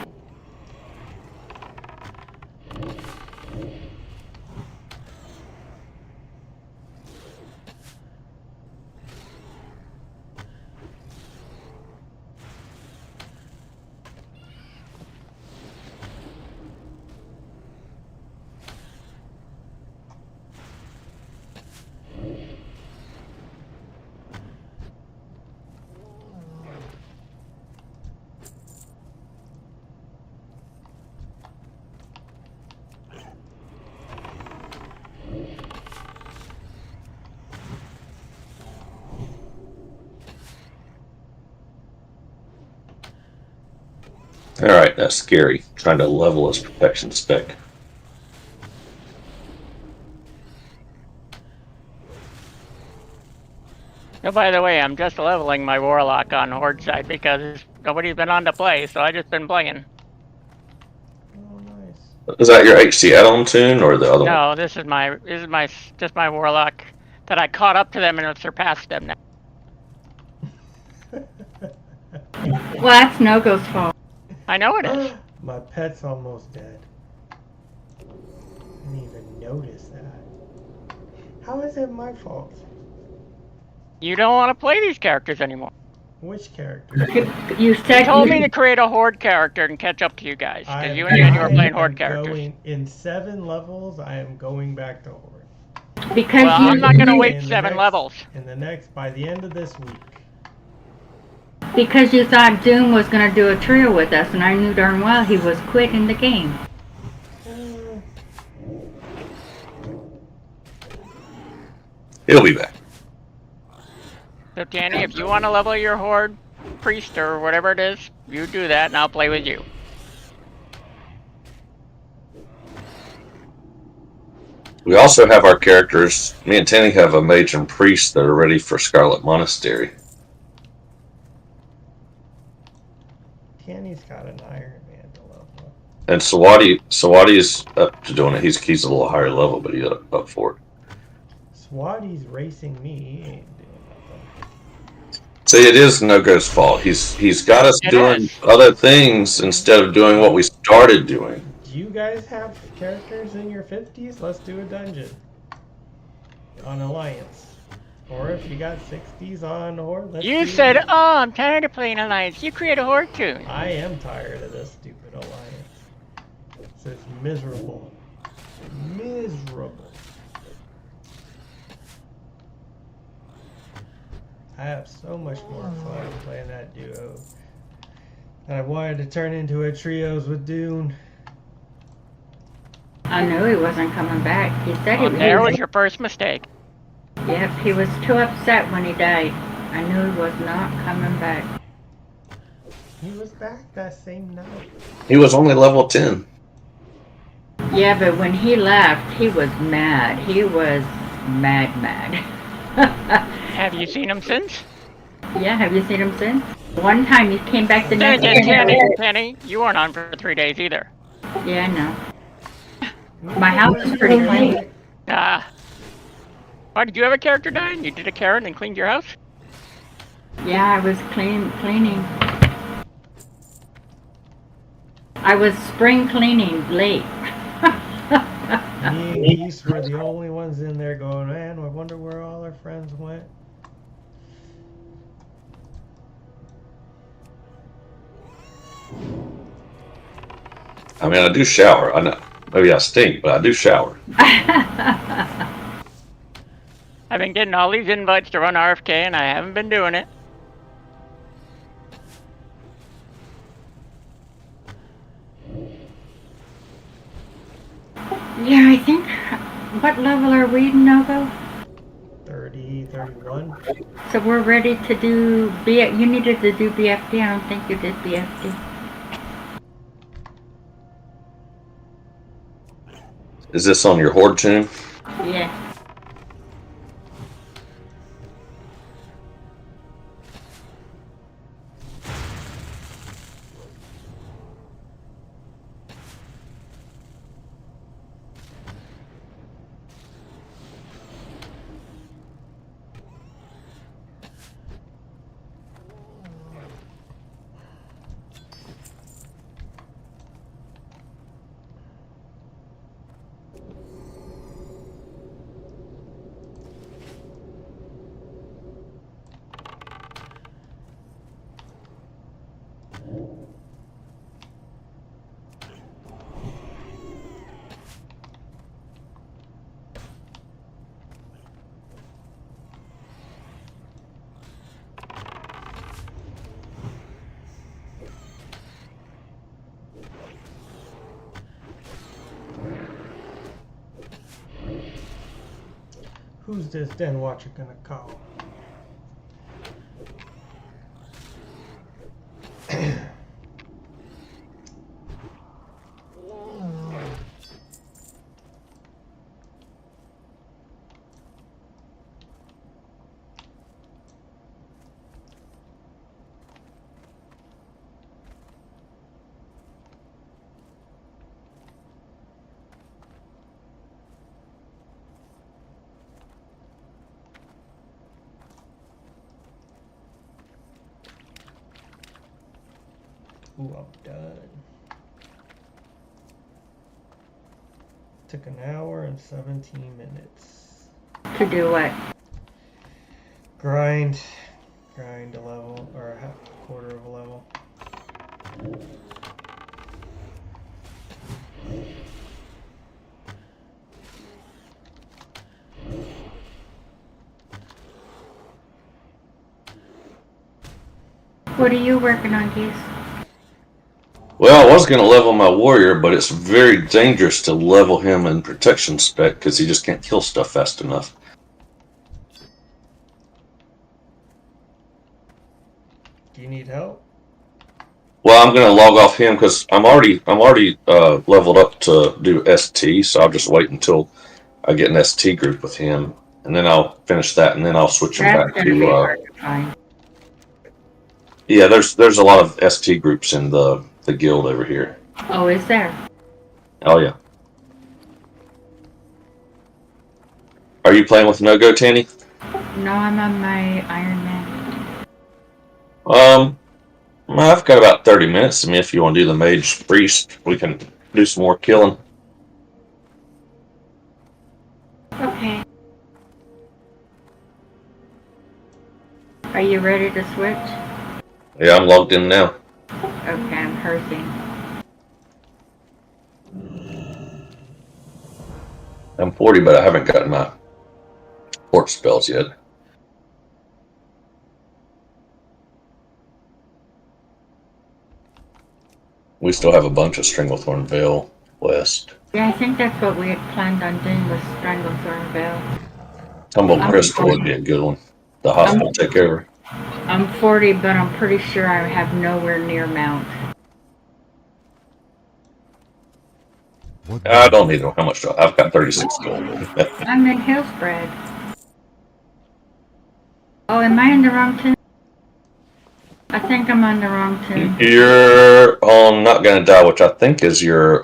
Alright, that's scary. Trying to level his protection spec. Oh, by the way, I'm just leveling my warlock on horde side because nobody's been on to play, so I just been playing. Oh, nice. Is that your HC add-on tune or the other one? No, this is just my warlock that I caught up to them and have surpassed them now. Well, that's Nogo's fault. I know it is. My pet's almost dead. I didn't even notice that. How is it my fault? You don't want to play these characters anymore. Which character? You said You told me to create a horde character and catch up to you guys because you and Jenny were playing horde characters. In 7 levels, I am going back to horde. because Well, you. I'm not gonna wait In the 7 next- levels. By the end of this week. Because you thought Doom was gonna do a trio with us, and I knew darn well he was quitting the game. He'll be back. So, Danny, if you want to level your horde priest or whatever it is, you do that and I'll play with you. We also have our characters. Me and Tanny have a mage and priest that are ready for Scarlet Monastery. Tanny's got an Iron Man to level. And Sawadi is up to doing it. He's a little higher level, but he's up for it. Swati's racing me. He ain't doing nothing. See, it is Nogo's fault. He's got us It doing is. other things instead of doing what we started doing. Do you guys have characters in your 50s? Let's do a dungeon. On Alliance. Or if you got 60s on Horde, let's You do said, it. oh, I'm tired of playing Alliance. You create a horde tune. I am tired of this stupid Alliance. It's miserable. Miserable. I have so much more fun playing that duo. And I wanted to turn into a trios with Dune. I knew he wasn't coming back. He said Well, he there was. was your first mistake. Yep, he was too upset when he died. I knew he was not coming back. He was back that same night. He was only level 10. Yeah, but when he left, he was mad. He was mad. Have you seen him since? Yeah, have you seen him since? One time he came back the next day. Tanny, you weren't on for 3 days either. Yeah, I know. My house is pretty clean. Why, did you have a character die and you did a Karen and cleaned your house? Yeah, I was cleaning. I was spring cleaning late. Me and Geese were the only ones in there going, man, I wonder where all our friends went. I mean, I do shower. I know. Maybe I stink, but I do shower. I've been getting all these invites to run RFK and I haven't been doing it. Yeah, I think. What level are we, Nogo? 30, 31. So we're ready to do You needed to do BFD. I don't think you did BFD. Is this on your horde tune? Yeah. Who's this Den Watcher gonna call? Ooh, I'm done. Took an hour and 17 minutes. To do what? Grind a level, or a quarter of a level. What are you working on, Geese? Well, I was going to level my warrior, but it's very dangerous to level him in protection spec because he just can't kill stuff fast enough. Do you need help? Well, I'm going to log off him because I'm already leveled up to do ST, so I'll just wait until I get an ST group with him, and then I'll finish that, and then I'll switch him That's back gonna be to. hard to find. Yeah, there's a lot of ST groups in the guild over here. Oh, is there? Oh yeah. Are you playing with No-Go, Tanny? No, I'm on my Iron Man. Well, I've got about 30 minutes. I mean, if you want to do the mage priest, we can do some more killing. Okay. Are you ready to switch? Yeah, I'm logged in now. Okay, I'm hurting. I'm 40, but I haven't gotten my port spells yet. We still have a bunch of Stranglethorn Vale West. Yeah, I think that's what we had planned on doing with Stranglethorn Vale. Tumble Crystal would be a good one. The hospital takeover. I'm 40, but I'm pretty sure I have nowhere near Mount. I don't need how much. I've got 36 gold. I'm in Hillspread. Oh, am I in the wrong tune? I think I'm on the wrong tune. You're on Not Gonna Die, which I think is your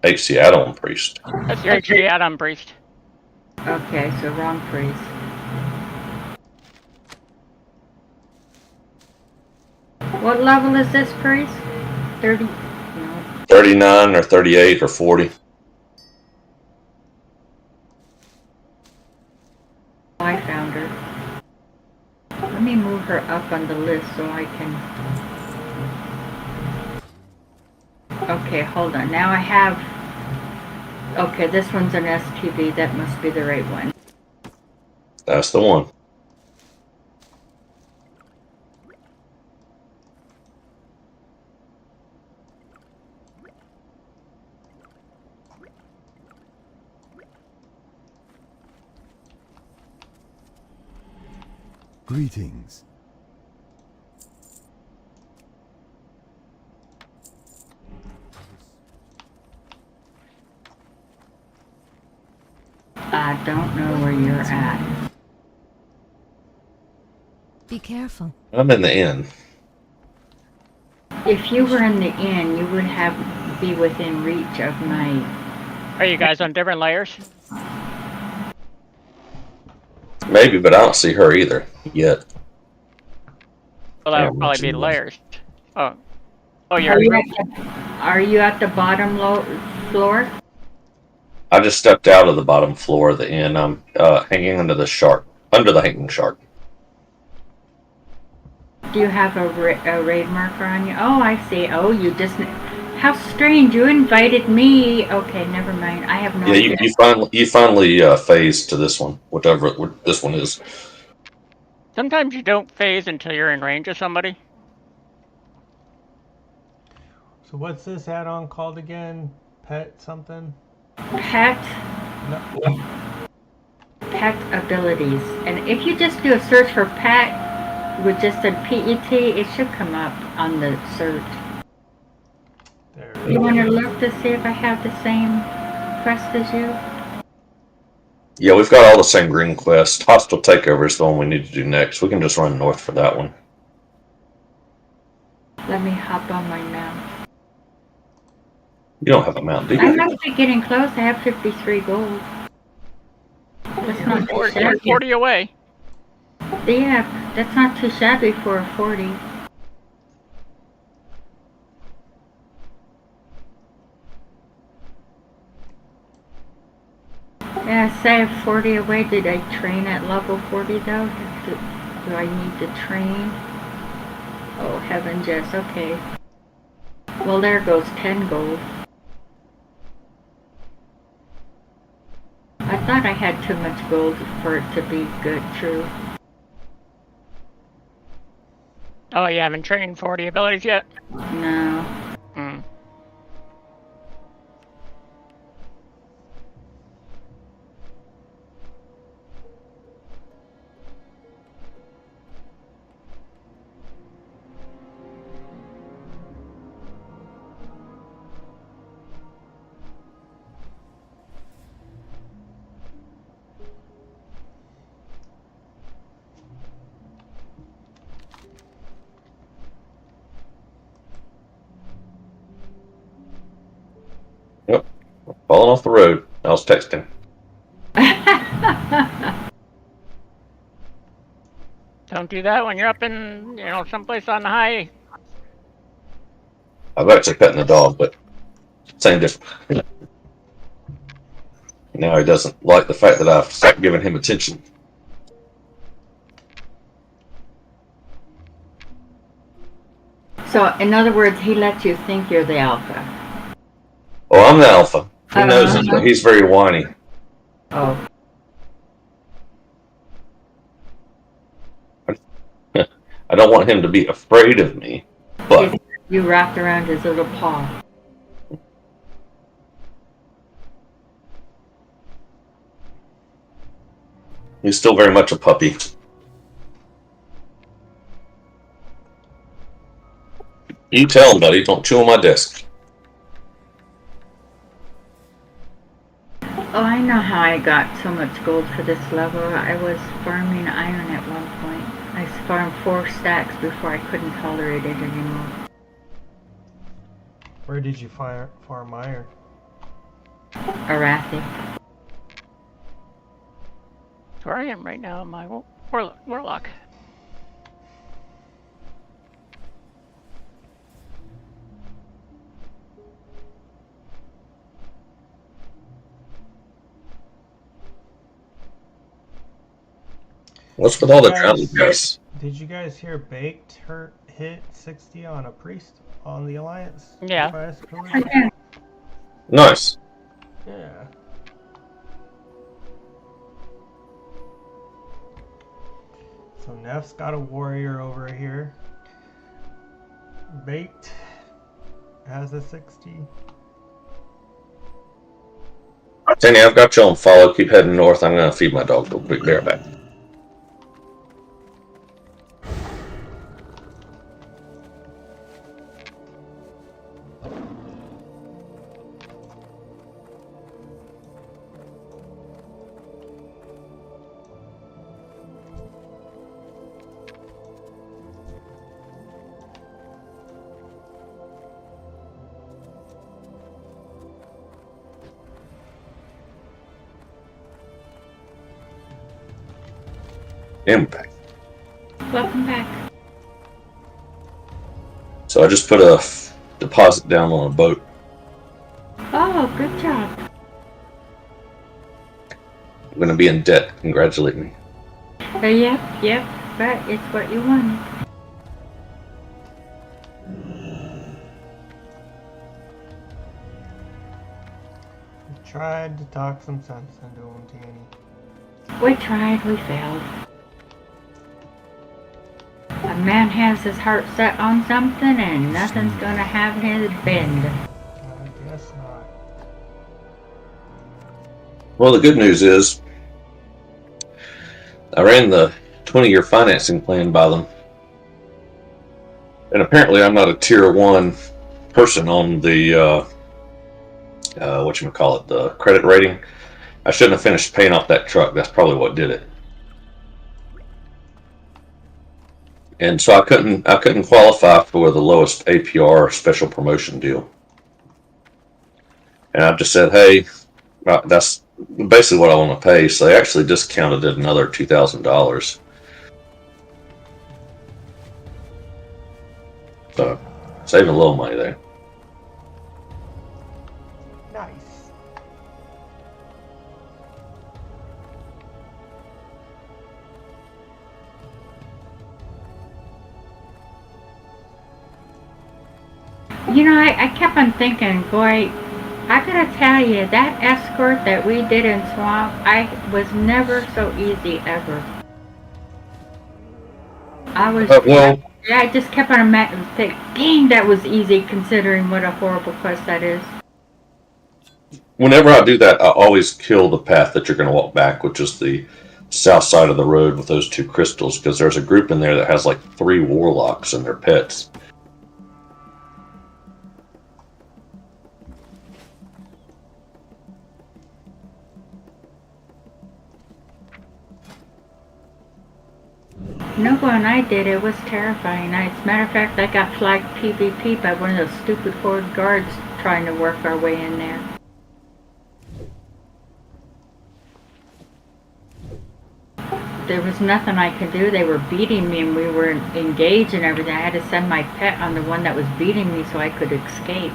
HC add-on priest. That's your HC add-on priest. Okay, so wrong priest. What level is this priest? 30? No. 39 or 38 or 40. I found her. Let me move her up on the list so I can... Okay, hold on. Now I have... Okay, this one's an STV. That must be the right one. That's the one. Greetings. I don't know where you're at. Be careful. I'm in the inn. If you were in the inn, you would be within reach of my... Are you guys on different layers? Maybe, but I don't see her either yet. Well, that Yeah, would probably be mentioned layers. Oh, Are you're... you at the bottom floor? I just stepped out of the bottom floor of the inn. I'm hanging under the shark, under the hanging shark. Do you have a raid marker on you? Oh, I see. Oh, you just... How strange. You invited me. Okay, never mind. I have no Yeah, idea. you finally phased to this one, whatever this one is. Sometimes you don't phase until you're in range of somebody. So what's this add-on called again? Pet something? Pet No. pet abilities. And if you just do a search for pet with just a PET, it should come up on the search. There. You want to look to see if I have the same quest as you? Yeah, we've got all the same green quests. Hostile Takeover is the one we need to do next. We can just run north for that one. Let me hop on my mount. You don't have a mount, do I you? must be getting close. I have 53 gold. That's not too You're shabby. 40 away. Yeah, that's not too shabby for a 40. Yeah, say I'm 40 away. Did I train at level 40 though? Do I need to train? Oh, heavens, yes, okay. Well, there goes 10 gold. I thought I had too much gold for it to be good, true. Oh, you haven't trained 40 abilities yet? No. Hmm. Yep. Falling off the road. I was texting. Don't do that when you're up in, someplace on the high. I was actually petting the dog, but same difference. Now he doesn't like the fact that I've stopped giving him attention. So, in other words, he lets you think you're the alpha. Oh, I'm the alpha. He knows it, but he's very whiny. Oh. I don't want him to be afraid of me, but You wrapped around his little paw. he's still very much a puppy. You tell him, buddy, don't chew on my desk. Oh, I know how I got so much gold for this level. I was farming iron at one point. I farmed 4 stacks before I couldn't tolerate it anymore. Where did you farm iron? Arathi. Where I am right now, my warlock. What's with all the drowning guys? Did you guys hear Baked hit 60 on a priest on the Alliance? Yeah. Nice. Yeah. So Neff's got a warrior over here. Baked has a 60. Tanny, I've got you on follow. Keep heading north. I'm going to feed my dog real quick. Be right back. Impact. Welcome back. So I just put a deposit down on a boat. Oh, good job. I'm going to be in debt. Congratulate me. Yep, but it's what you wanted. We tried to talk some sense into him, Tanny. We tried, we failed. A man has his heart set on something and nothing's gonna have his bend. I guess not. Well, the good news is I ran the 20-year financing plan by them. And apparently I'm not a tier 1 person on the, whatchamacallit, the credit rating. I shouldn't have finished paying off that truck. That's probably what did it. And so I couldn't qualify for the lowest APR special promotion deal. And I just said, hey, that's basically what I want to pay. So they actually discounted it another $2,000. So saving a little money there. Nice. I kept on thinking, boy, I gotta tell you, that escort that we did in Swamp, I was never so easy ever. I was, Well, yeah, I just kept on thinking, dang, that was easy considering what a horrible quest that is. whenever I do that, I always kill the path that you're going to walk back, which is the south side of the road with those 2 crystals, because there's a group in there that has like 3 warlocks and their pets. Nogo and I did, it was terrifying. As a matter of fact, I got flagged PvP by one of those stupid horde guards trying to work our way in there. There was nothing I could do. They were beating me and we were engaged and everything. I had to send my pet on the one that was beating me so I could escape.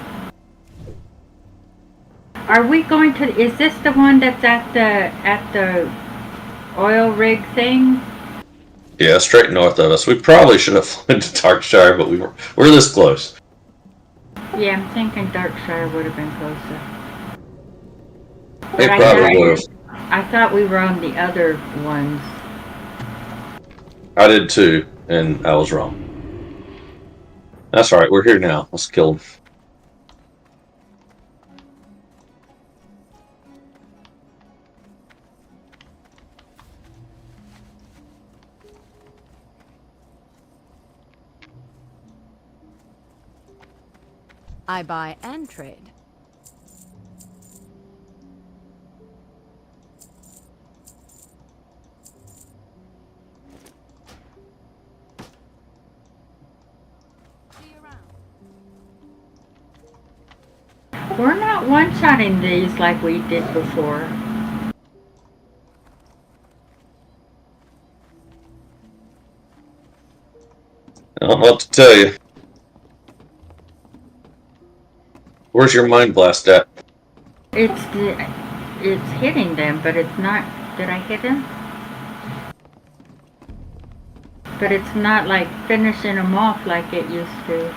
Are we going to, is this the one that's at the oil rig thing? Yeah, straight north of us. We probably should have flown to Darkshire, but we're this close. Yeah, I'm thinking Darkshire would have been closer. It probably would have. I thought we were on the other ones. I did too, and I was wrong. That's all right. We're here now. Let's kill him. I buy and trade. See you around. We're not one-shotting these like we did before. I don't know what to tell you. Where's your mind blast at? It's hitting them, but it's not. Did I hit him? But it's not like finishing them off like it used to.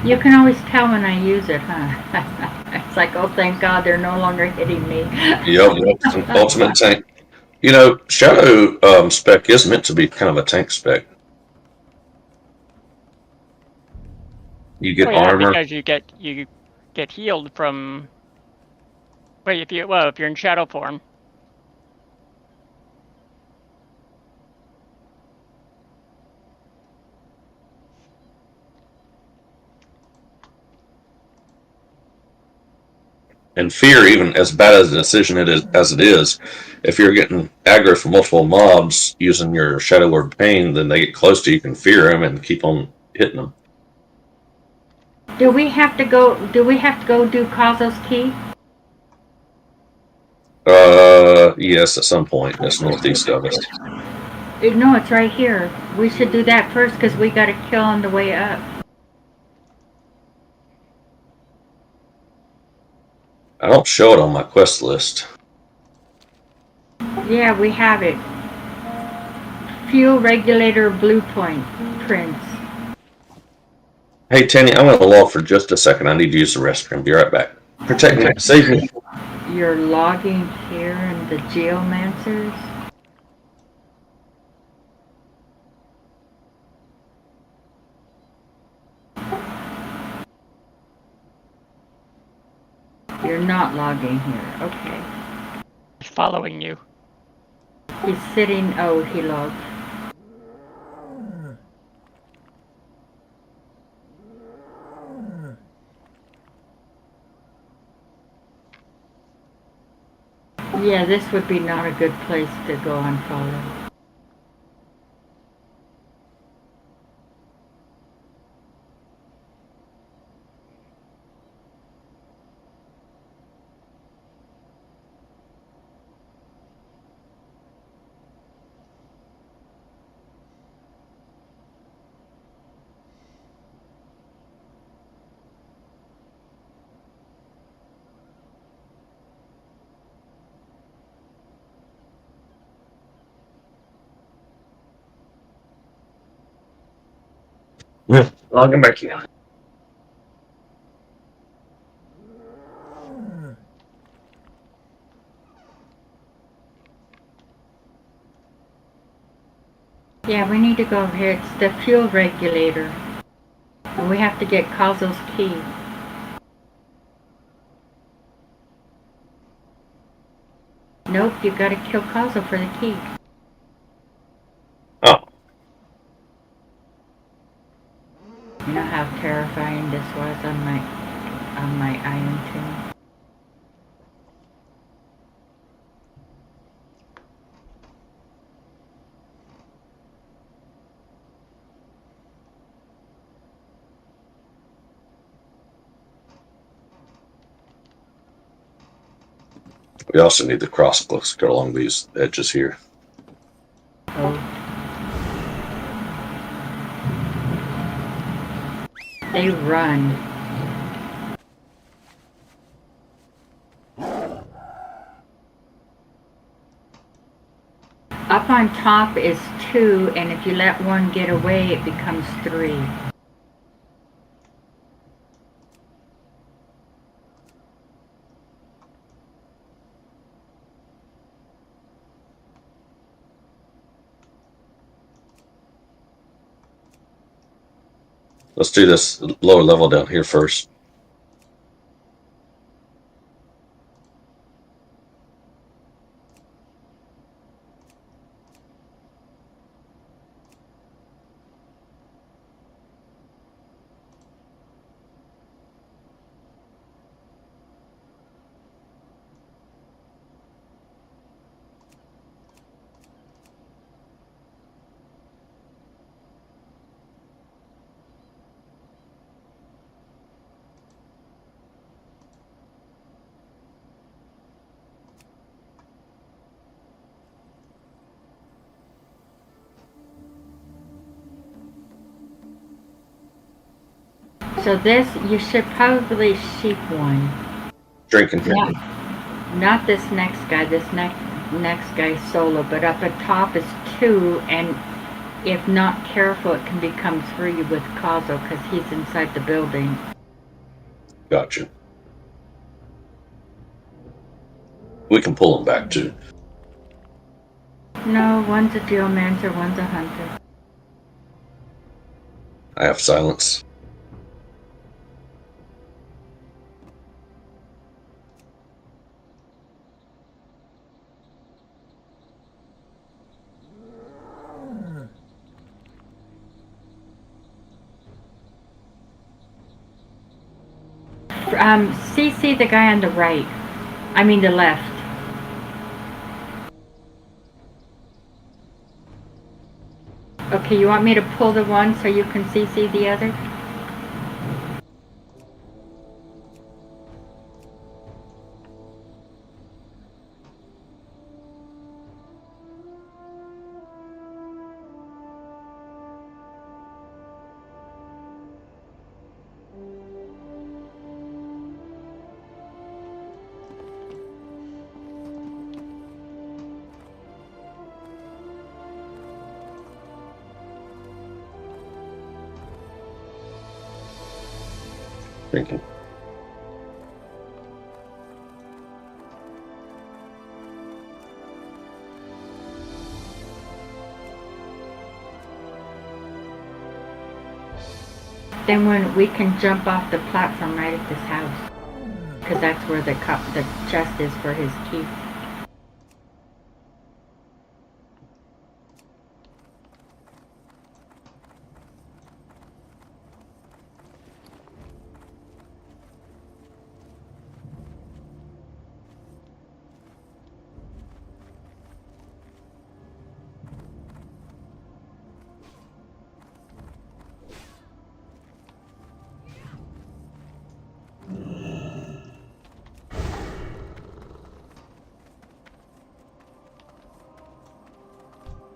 You can always tell when I use it, huh? It's like, oh, thank God they're no longer hitting me. Yep, it's an ultimate tank. You know, Shadow spec is meant to be kind of a tank spec. You get armor. because you get healed from. Well, if you're in shadow form. And fear, even as bad as a decision as it is, if you're getting aggro from multiple mobs using your Shadow Word Pain, then they get close to you, you can fear them and keep on hitting them. Do we have to go do Causo's Key? Yes, at some point. It's northeast of us. No, it's right here. We should do that first because we got a kill on the way up. I don't show it on my quest list. Yeah, we have it. Fuel regulator blueprint prints. Hey, Tanny, I'm going to log for just a second. I need to use the restroom. Be right back. Protect me. Save me. You're logging here in the Geomancers. You're not logging here. Okay. Following you. He's sitting. Oh, he logged. Yeah, this would be not a good place to go and follow. I'll get back here. Yeah, we need to go over here. It's the fuel regulator. And we have to get Kazu's key. Nope, you gotta kill Kazu for the key. Oh. You know how terrifying this was on my Iron Tomb? We also need the cross clicks go along these edges here. Oh. They run. Up on top is 2, and if you let one get away, it becomes 3. Let's do this lower level down here first. So this, you should probably sheep one. Drinking. Not this next guy. This next guy's solo, but up at top is 2, and if not careful, it can become 3 with Kazo because he's inside the building. Gotcha. We can pull them back too. No, one's a geomancer, one's a hunter. I have silence. CC the guy on the right. I mean the left. Okay, you want me to pull the one so you can CC the other? Drinking. Then when we can jump off the platform right at this house. Because that's where the chest is for his key.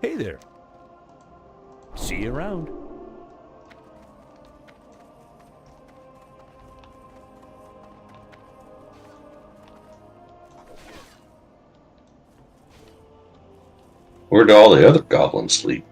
Hey there. See you around. Where do all the other goblins sleep?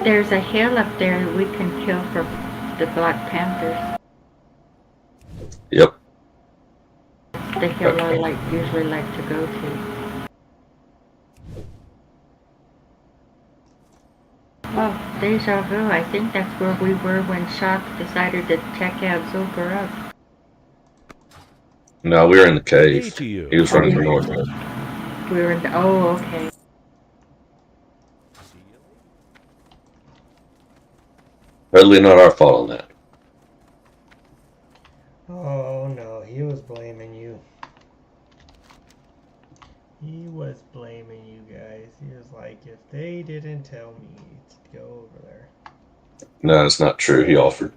There's a hill up there we can kill for the Black Panthers. Yep. The hill I usually like to go to. Oh, deja vu. I think that's where we were when Shock decided to check out Zucker up. No, we were in the Day cave. to you. He was running for north. We were in the, oh, okay. Totally not our fault on that. Oh no, he was blaming you. He was blaming you guys. He was like, if they didn't tell me to go over there. No, it's not true. He offered.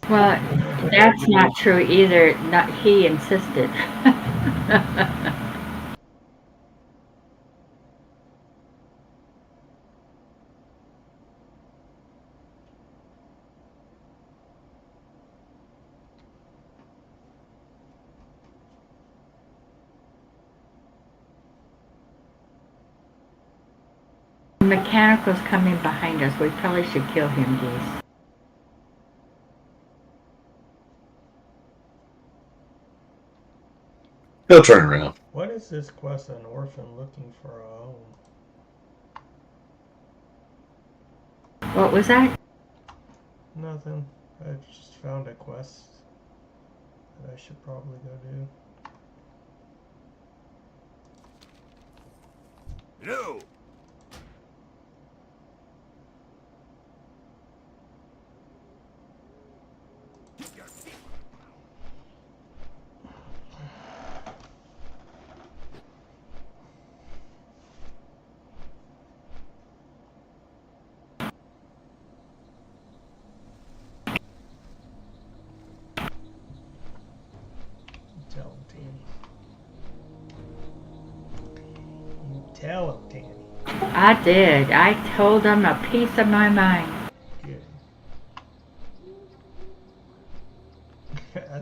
Well, that's not true either. Not he insisted. Mechanical's coming behind us. We probably should kill him, geez. He'll turn around. What is this quest? An orphan looking for a home. What was that? Nothing. I just found a quest that I should probably go do. No. Tell him, Tanny. You tell him, Tanny. I did. I told him a piece of my mind. Good.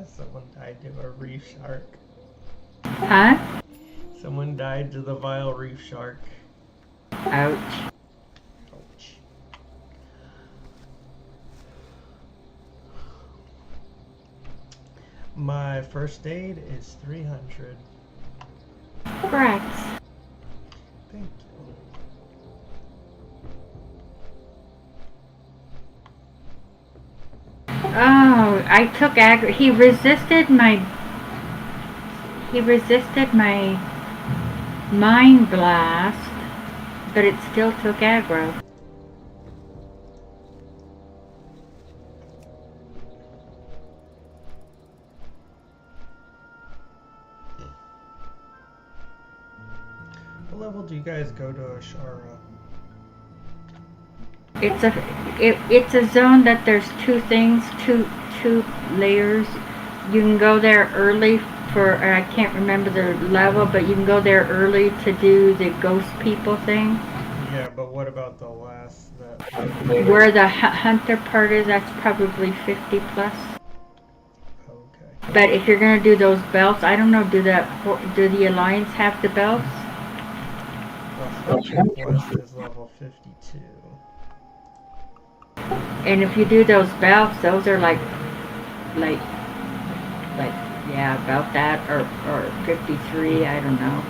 Someone died to a reef shark. Huh? Someone died to the vile reef shark. Ouch. Ouch. My first aid is 300. Correct. Thank you. Oh, I took aggro. He resisted my mind blast, but it still took aggro. What level do you guys go to Ashara? It's a zone that there's two things, two layers. You can go there early for, I can't remember the level, but you can go there early to do the ghost people thing. Yeah, but what about the last? Where the hunter part is, that's probably 50 plus. Okay. But if you're gonna do those belts, I don't know. Do the Alliance have the belts? The hunter quest is level 52. And if you do those belts, those are like yeah, about that or 53. I don't know.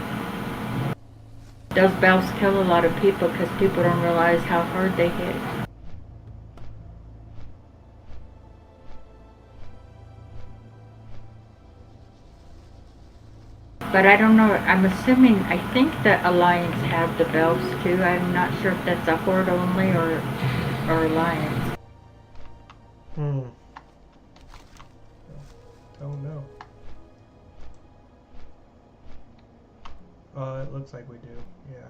Those belts kill a lot of people because people don't realize how hard they hit. But I don't know. I'm assuming. I think the Alliance have the belts too. I'm not sure if that's a Horde only or Alliance. Don't know. It looks like we do. Yeah.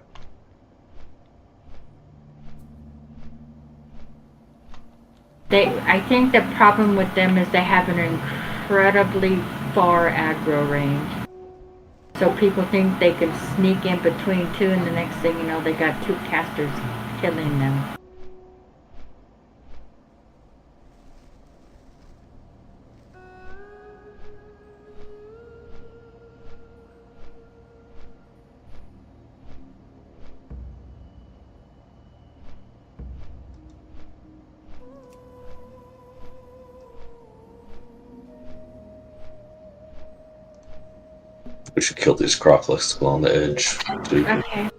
I think the problem with them is they have an incredibly far aggro range. So people think they can sneak in between two, and the next thing you know, they got two casters killing them. We should kill these crocolics along the edge, too. Okay.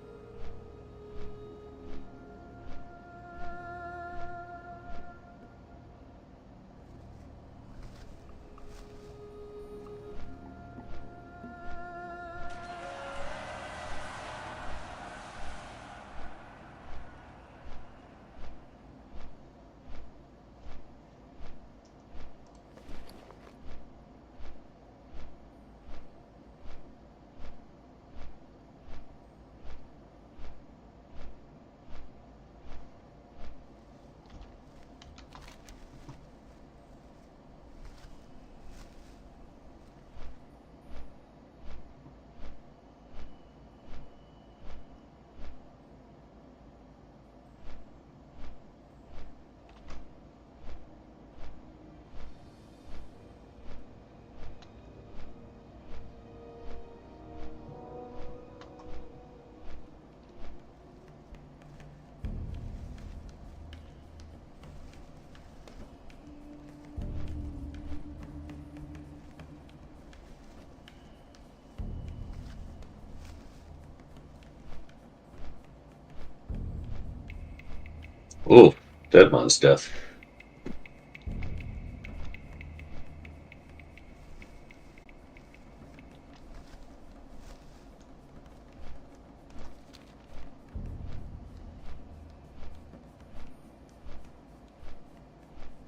Ooh, Deadman's death.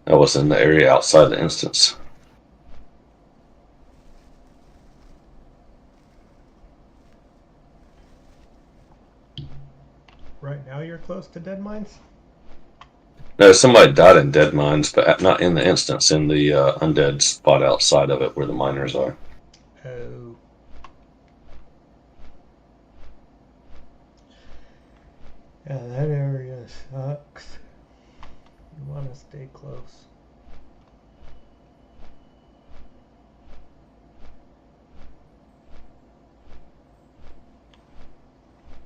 That was in the area outside the instance. Right now you're close to dead mines? No, somebody died in dead mines, but not in the instance, in the undead spot outside of it where the miners are. Oh. Yeah, that area sucks. You want to stay close.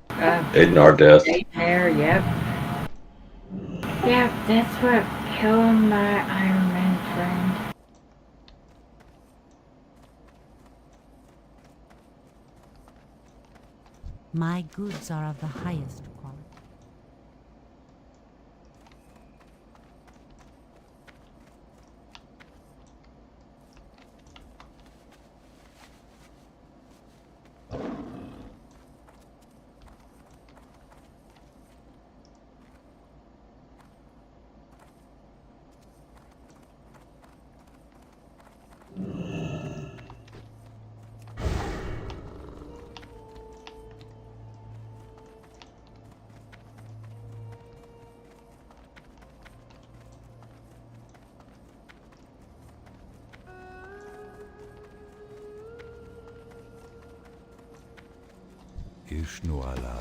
Aiden our death. There, yep. Yep, that's what killed my Iron Man friend. My goods are of the highest quality. Ishnuala.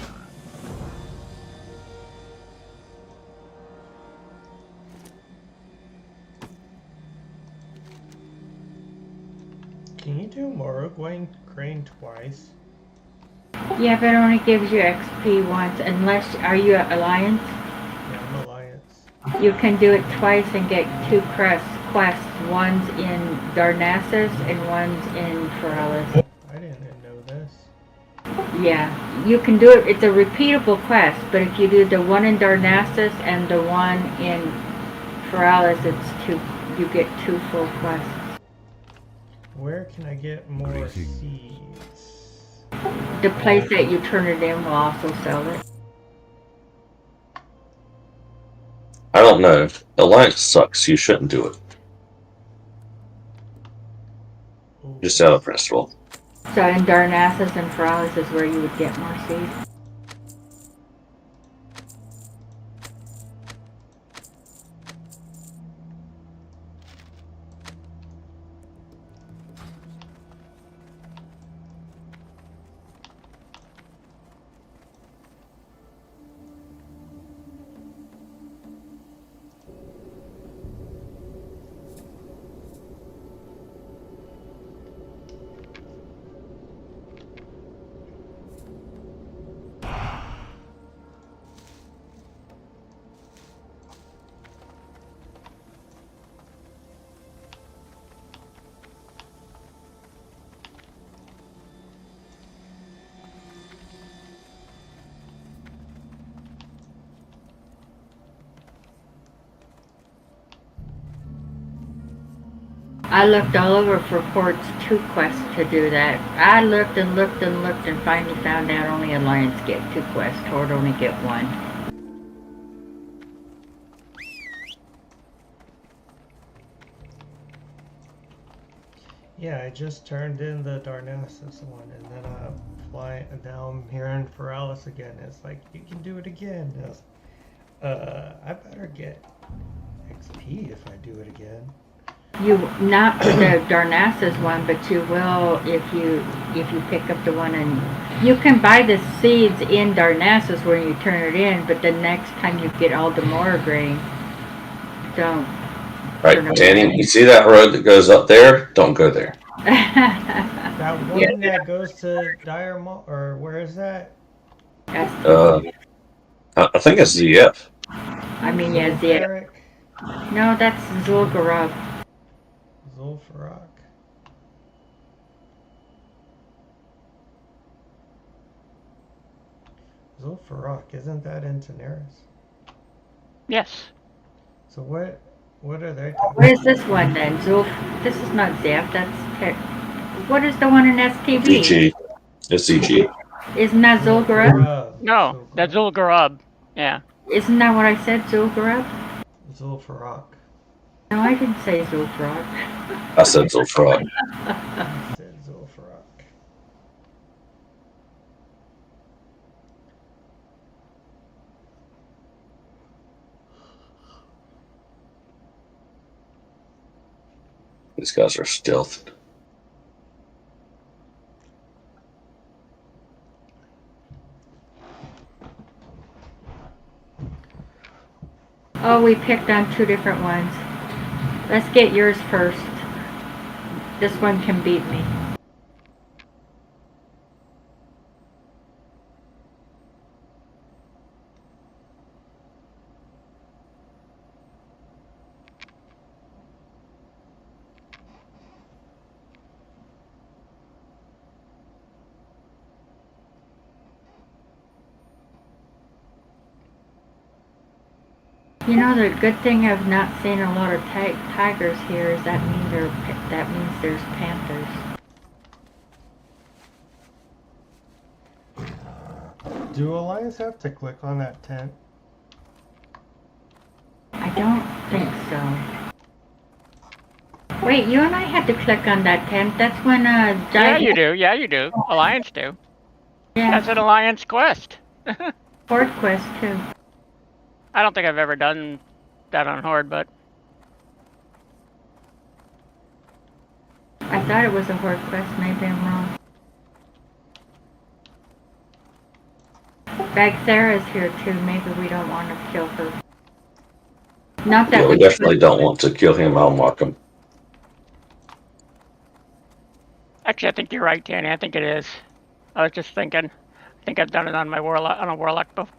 Can you do Morogwine Crane twice? Yeah, but it only gives you XP once, unless, are you at Alliance? Yeah, I'm Alliance. You can do it twice and get two quests. One's in Darnassus and one's in Feralis. I didn't know this. Yeah, you can do it. It's a repeatable quest, but if you do the one in Darnassus and the one in Feralis, it's two. You get two full quests. Where can I get more Greetings. seeds? The place that you turn it in will also sell it. I don't know. Alliance sucks. You shouldn't do it. Ooh. Just out of principle. So in Darnassus and Feralis is where you would get more seed. I looked all over for Ports 2 quests to do that. I looked and looked and looked and finally found out only Alliance get 2 quests. Horde only get 1. Yeah, I just turned in the Darnassus one, and then now I'm hearing Feralis again. It's like, you can do it again. I better get XP if I do it again. You not for the Darnassus one, but you will if you pick up the one, and you can buy the seeds in Darnassus when you turn it in. But the next time you get all the more grain, don't. Right, Danny, you see that road that goes up there? Don't go there. That one that goes to Dire Maul, or where is that? I think it's ZF. I mean, yeah, Zul'Farrak? No, that's Zul'Gurub. Zul'Farrak. Zul'Farrak, isn't that in Daenerys? Yes. So what are they talking Where's this one then? This is not Zef, that's what is the one in STV? ZG. It's ZG. Isn't that Zul'Gurub? No, that's Zul'Gurub. Yeah. Isn't that what I said, Zul'Gurub? Zul'Farrak. No, I didn't say Zul'Farrak. I said Zul'Farrak. You said Zul'Farrak. These guys are stealthed. Oh, we picked on 2 different ones. Let's get yours first. This one can beat me. You know, the good thing of not seeing a lot of tigers here is that means there's panthers. Do Alliance have to click on that tent? I don't think so. Wait, you and I had to click on that tent. That's when Yeah, you do. Yeah, you do. Alliance do. Yeah. That's an Alliance quest. Horde quest too. I don't think I've ever done that on Horde, but I thought it was a Horde quest. Maybe I'm wrong. Bagthera's here too. Maybe we don't want to kill her. Not that Yeah, we definitely don't want to kill him. I'll mark him. actually, I think you're right, Danny. I think it is. I was just thinking. I think I've done it on my warlock, on a warlock before.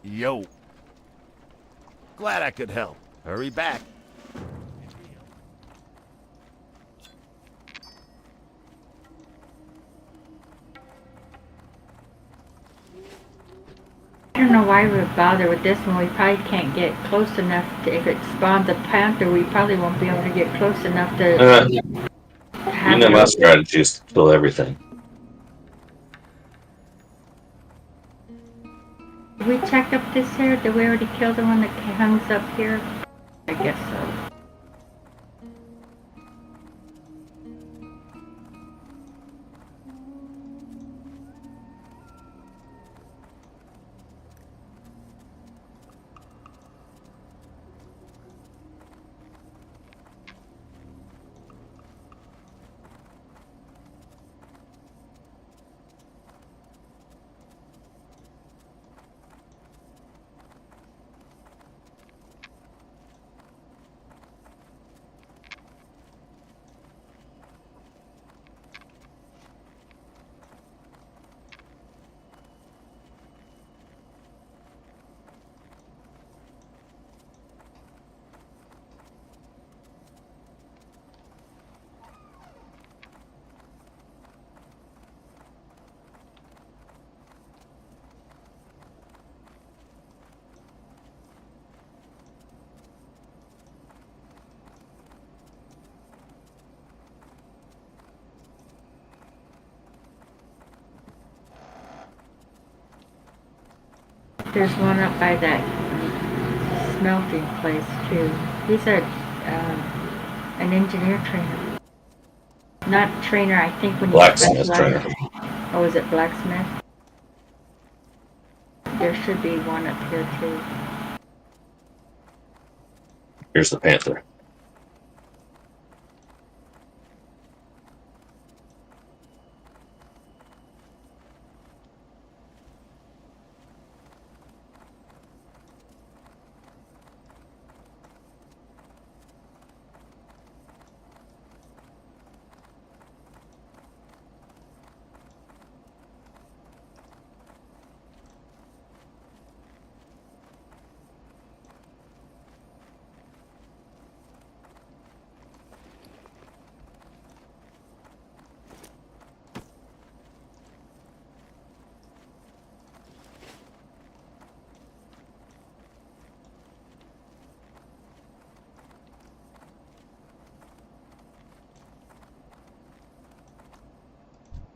Yo. Glad I could help. Hurry back. I don't know why we would bother with this one. We probably can't get close enough to, if it spawns a panther, we probably won't be able to get close enough to You know my strategy is to kill everything. Did we check up this here? Did we already kill the one that hangs up here? I guess so. There's one up by that smelting place too. He's an engineer trainer. Not trainer, I think when you Blacksmith trainer. Oh, is it blacksmith? There should be one up here too. Here's the panther.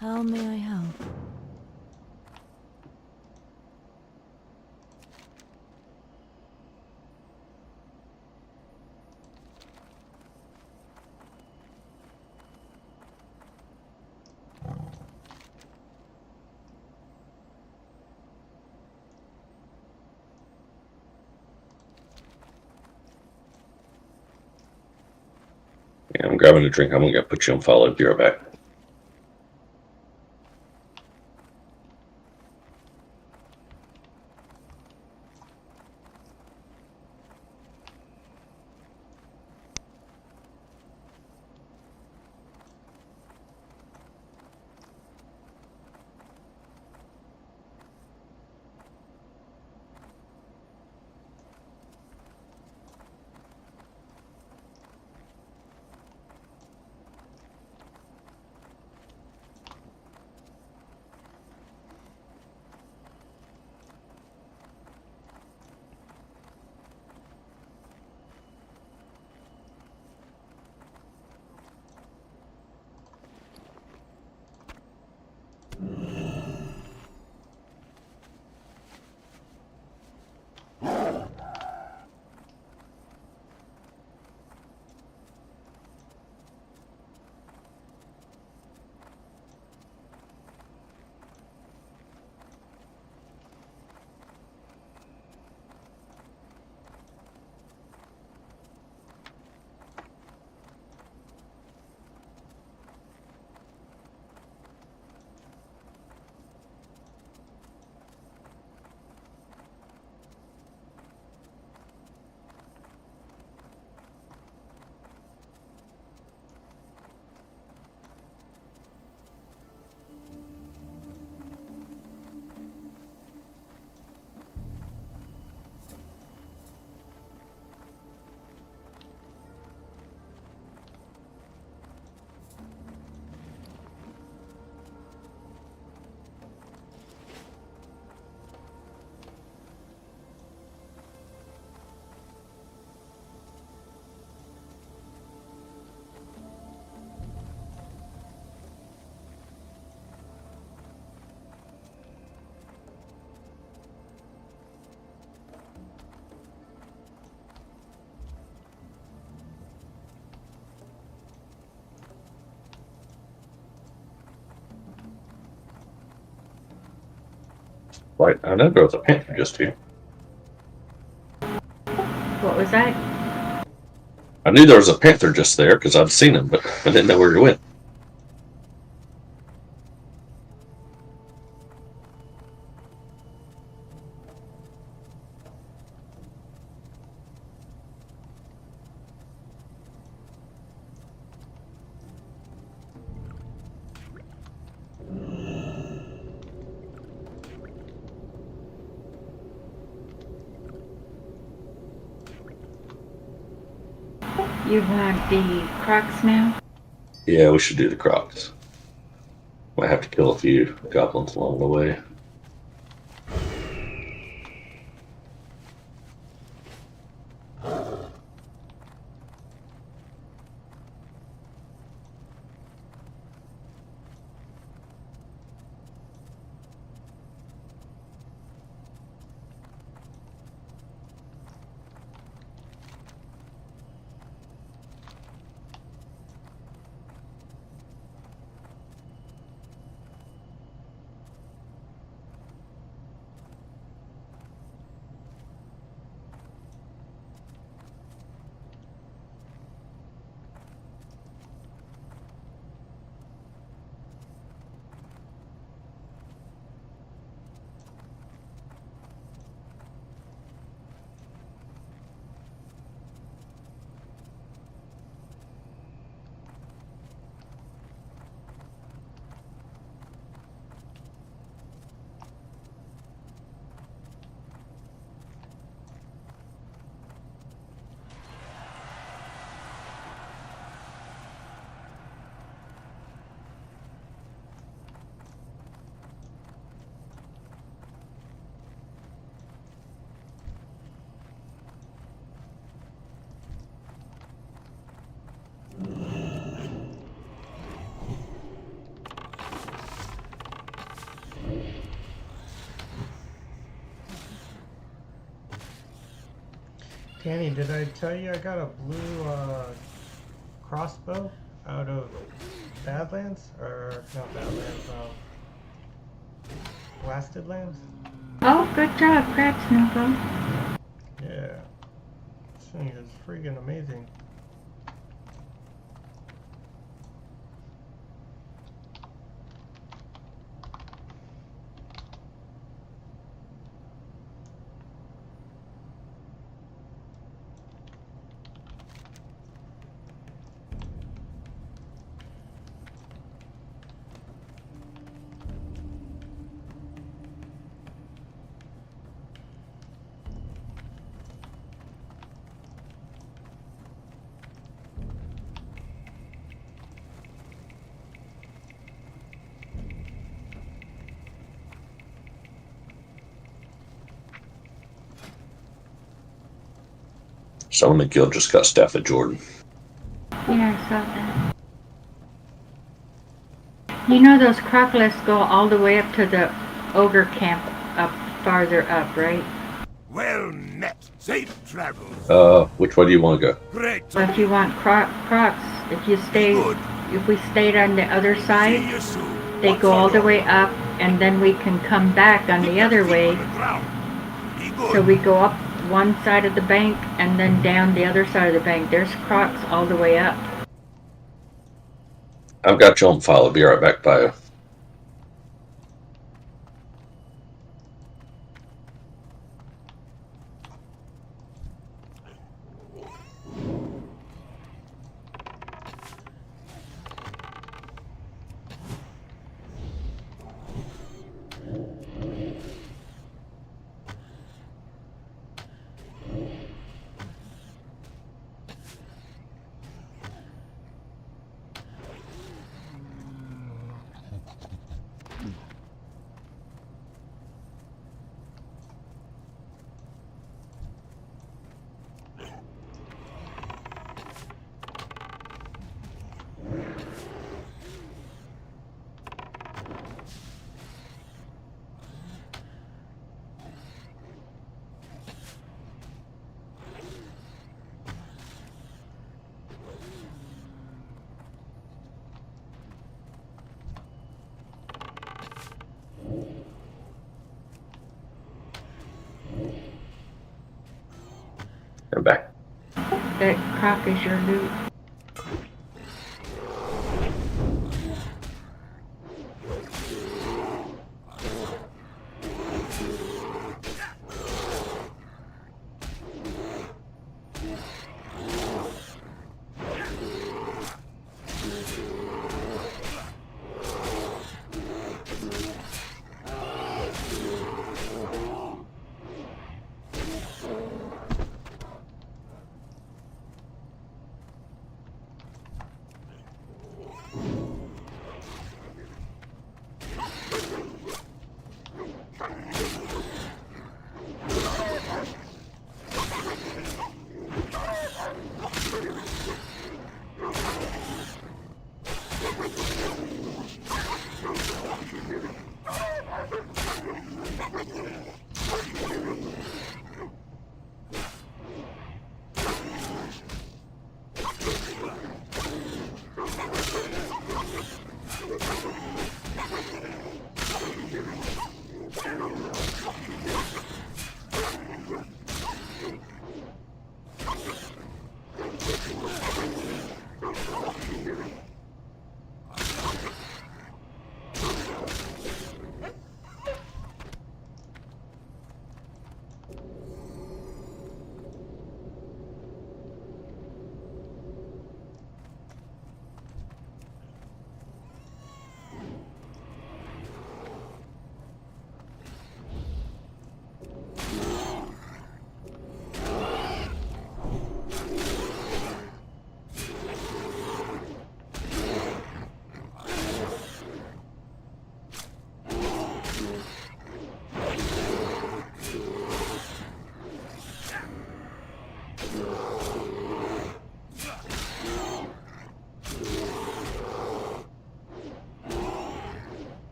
How may I help? Yeah, I'm grabbing a drink. I'm gonna put you on follow. Be right back. Right, I know there was a panther just here. What was that? I knew there was a panther just there because I'd seen him, but I didn't know where he went. You want the Crocs now? Yeah, we should do the crocs. Might have to kill a few goblins along the way. Danny, did I tell you I got a blue crossbow out of Badlands? Or not Badlands, Blasted Lands? Oh, good job, Crabs, Nogo. Yeah. This thing is freaking amazing. Someone in the guild just got staff at Jordan. Yeah, I saw that. You know those crocolists go all the way up to the ogre camp up farther up, right? Well met. Safe travels. Which way do you want to go? Great. Well, if you want Crocs, if you stay, Good. if we stayed on the other See side, you soon. they What's go all the wrong? way up, and then we can come back on Put the your other feet way. on the ground. Be good. So we go up one side of the bank and then down the other side of the bank. There's Crocs all the way up. I've got you on file. I'll be right back by you. I'm back. That crock is your loot.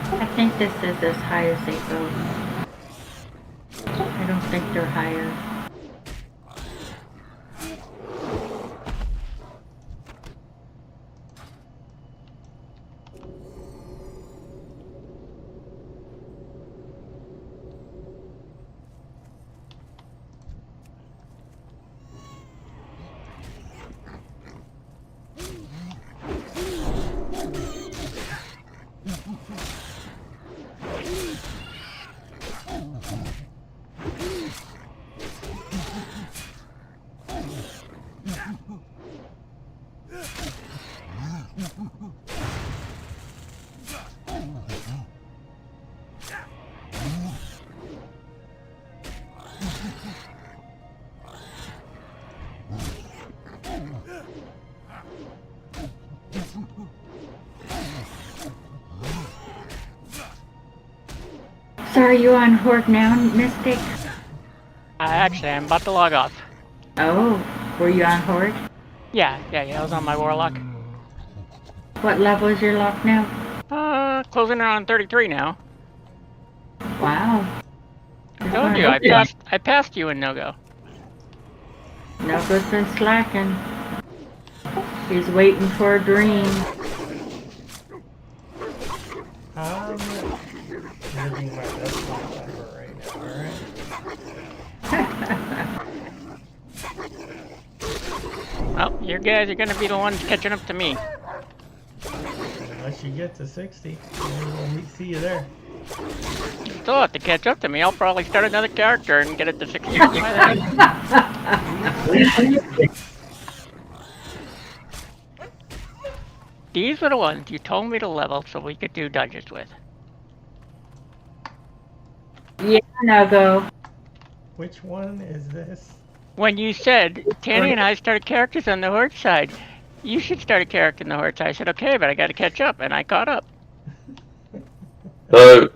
I think this is as high as they go. I don't think they're higher. So are you on Horde now, Mystic? Actually, I'm about to log off. Oh, were you on Horde? Yeah, I was on my Warlock. What level is your lock now? Closing in on 33 now. Wow. I told you, I passed you in Nogo. Nogo's been slacking. He's waiting for a dream. I'm living my best life ever right now, alright? Well, you guys are gonna be the ones catching up to me. Unless you get to 60, then we'll see you there. You still have to catch up to me. I'll probably start another character and get it to 60. These were the ones you told me to level so we could do dungeons with. Yeah, Nogo. Which one is this? When you said, Tanny and I started characters on the Horde side, you should start a character on the Horde side. I said, okay, but I gotta catch up, and I caught up. So,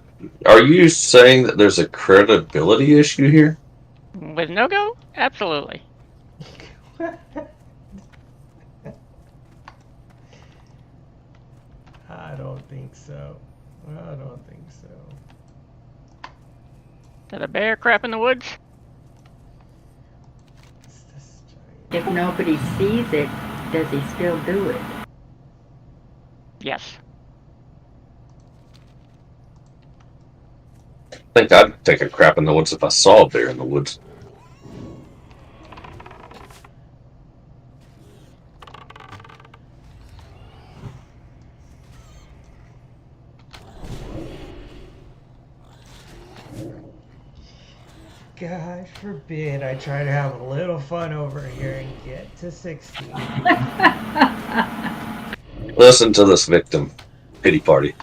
are you saying that there's a credibility issue here? With Nogo? Absolutely. I don't think so. I don't think so. Is that a bear crap in the woods? It's this giant. If nobody sees it, does he still do it? Yes. I think I'd take a crap in the woods if I saw a bear in the woods. God forbid I try to have a little fun over here and get to 60. Listen to this victim. Pity party.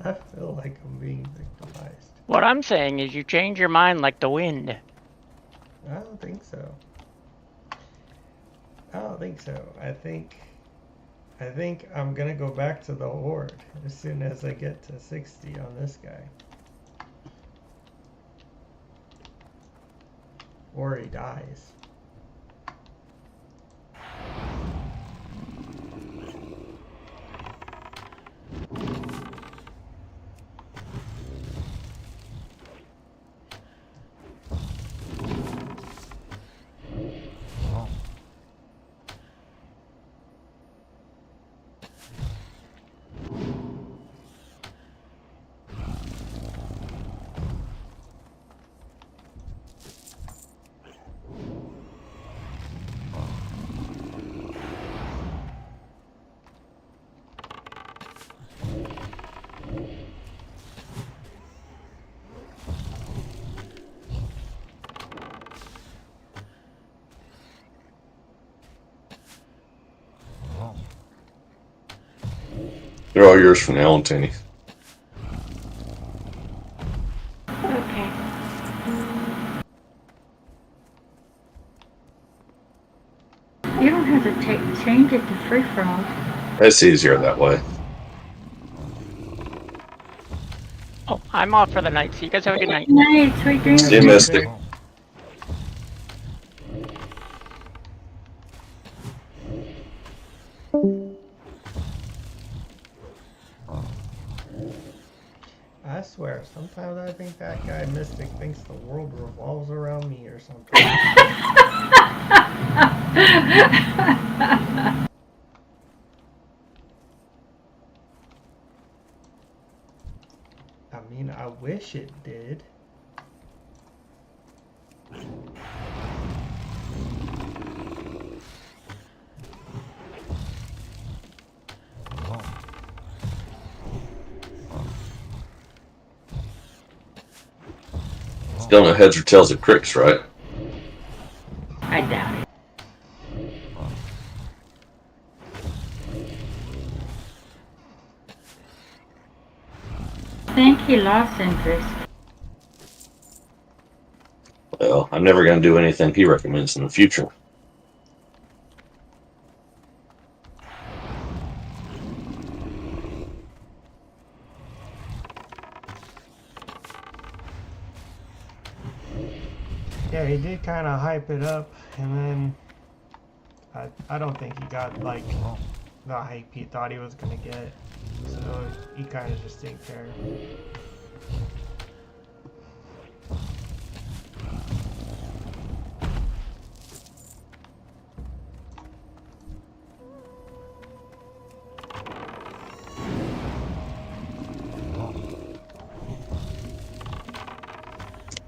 I feel like I'm being victimized. What I'm saying is you change your mind like the wind. I don't think so. I don't think so. I think I'm gonna go back to the horde as soon as I get to 60 on this guy. Or he dies. They're all yours from now on, Tanny. Okay. You don't have to change it to free for all. It's easier that way. Oh, I'm off for the night, so you guys have a good night. Night, sweet dreams. See you, Mystic. I swear, sometimes I think that guy Mystic thinks the world revolves around me or something. I mean, I wish it did. Still no heads or tails of Cricks, right? I doubt it. I think he lost interest. Well, I'm never going to do anything he recommends in the future. Yeah, he did kind of hype it up, and then I don't think he got like the hype he thought he was gonna get, so he kind of just didn't care.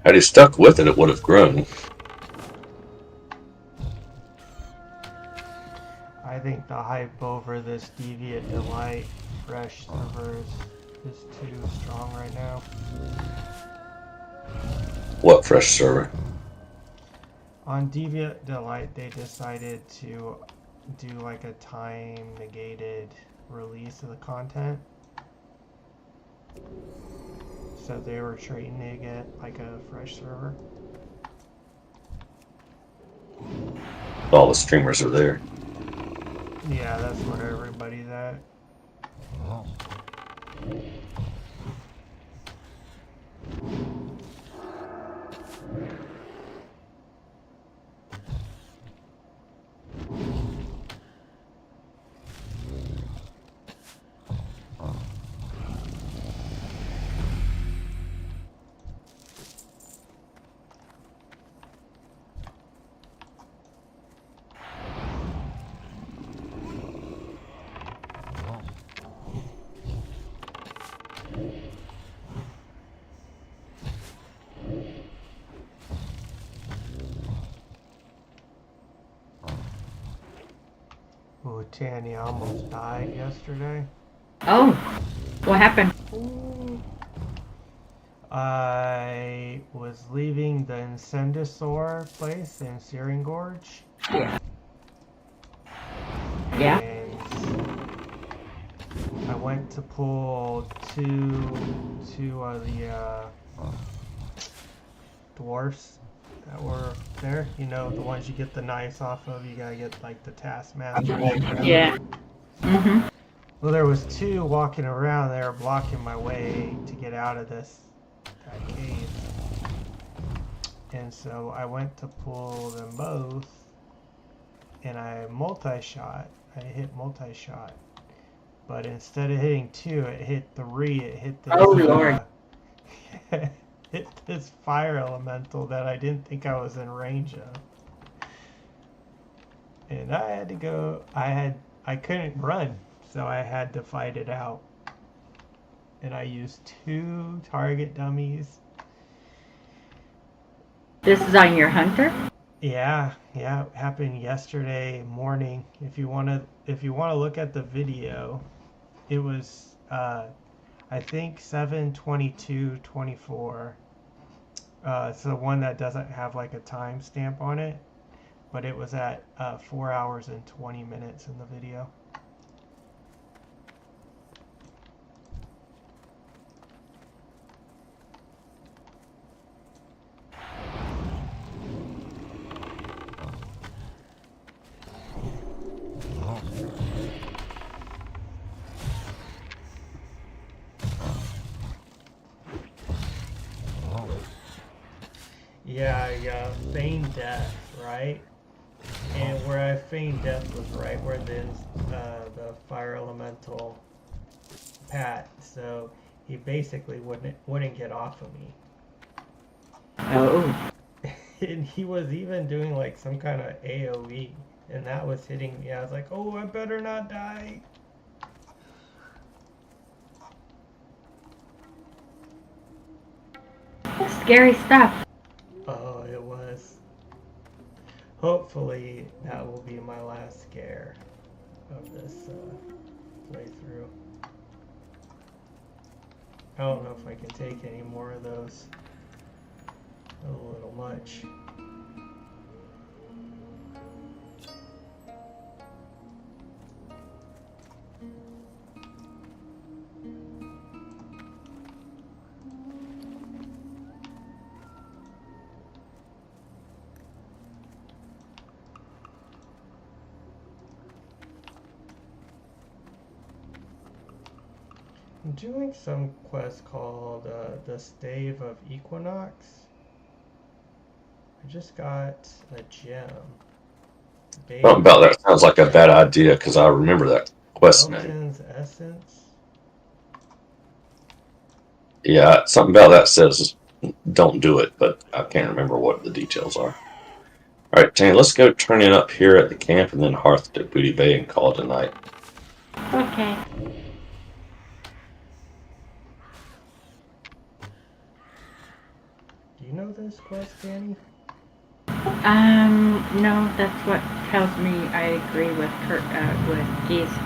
Had he stuck with it, it would have grown. I think the hype over this Deviant Delight fresh servers is too strong right now. What fresh server? On Deviant Delight, they decided to do like a time negated release of the content. So they were treating to get like a fresh server. All the streamers are there. Yeah, that's where everybody's at. Oh, Tanny, I almost died yesterday. Oh, what happened? I was leaving the Incendisaur place in Searing Gorge. Yeah. And I went to pull two of the dwarfs that were there. You know, the ones you get the knives off of. You gotta get like the Taskmaster. Yeah. Mm-hmm. Well, there was two walking around. They were blocking my way to get out of that cave. And so I went to pull them both, and I multi-shot. I hit multi-shot. But instead of hitting two, it hit three. It hit this. Oh, Lord. Hit this fire elemental that I didn't think I was in range of. And I had to go. I couldn't run, so I had to fight it out. And I used two target dummies. This is on your hunter? Yeah, it happened yesterday morning. If you wanna look at the video, it was I think 7:22:24. It's the one that doesn't have like a timestamp on it, but it was at 4 hours and 20 minutes in the video. Yeah, I feigned death, right? And where I feigned death was right where the fire elemental pat, so he basically wouldn't get off of me. Oh. And he was even doing like some kind of AoE, and that was hitting me. I was like, oh, I better not die. Scary stuff. Oh, it was. Hopefully, that will be my last scare of this playthrough. I don't know if I can take any more of those. A little much. I'm doing some quest called the Stave of Equinox. I just got a gem. Something about that sounds like a bad idea because I remember that quest name. Elton's Essence. Yeah, something about that says don't do it, but I can't remember what the details are. All right, Tanya, let's go turn in up here at the camp and then hearth to Booty Bay and call it a night. Okay. Do you know this quest, Danny? No, that's what tells me I agree with with Geese.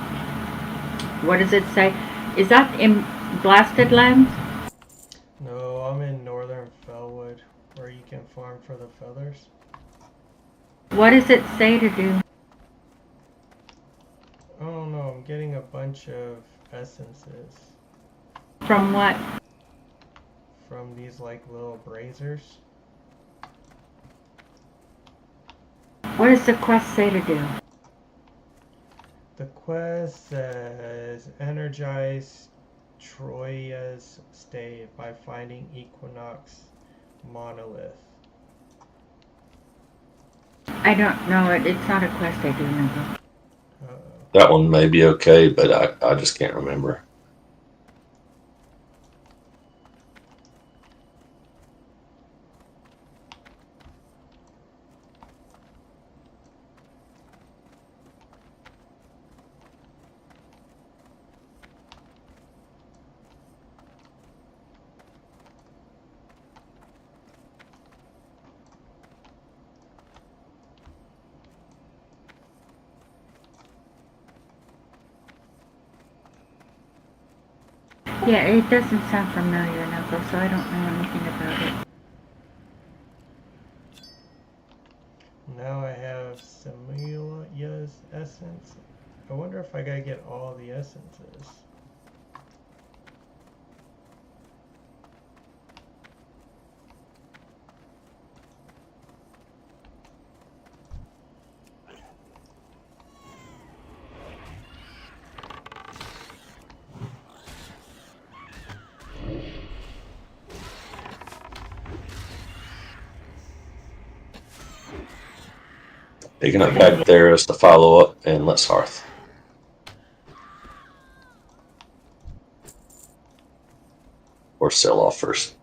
What does it say? Is that in Blasted Lands? No, I'm in Northern Fellwood, where you can farm for the feathers. What does it say to do? I don't know, I'm getting a bunch of essences From what? from these like little braziers. What does the quest say to do? The quest says energize Troya's stave by finding Equinox monolith. I don't know it. It's not a quest I do remember. Uh-oh. That one may be okay, but I just can't remember. Yeah, it doesn't sound familiar, Nogo, so I don't know anything about it. Now I have Semilia's essence. I wonder if I gotta get all the essences. Picking up back there is the follow up, and let's hearth. Or sell off first.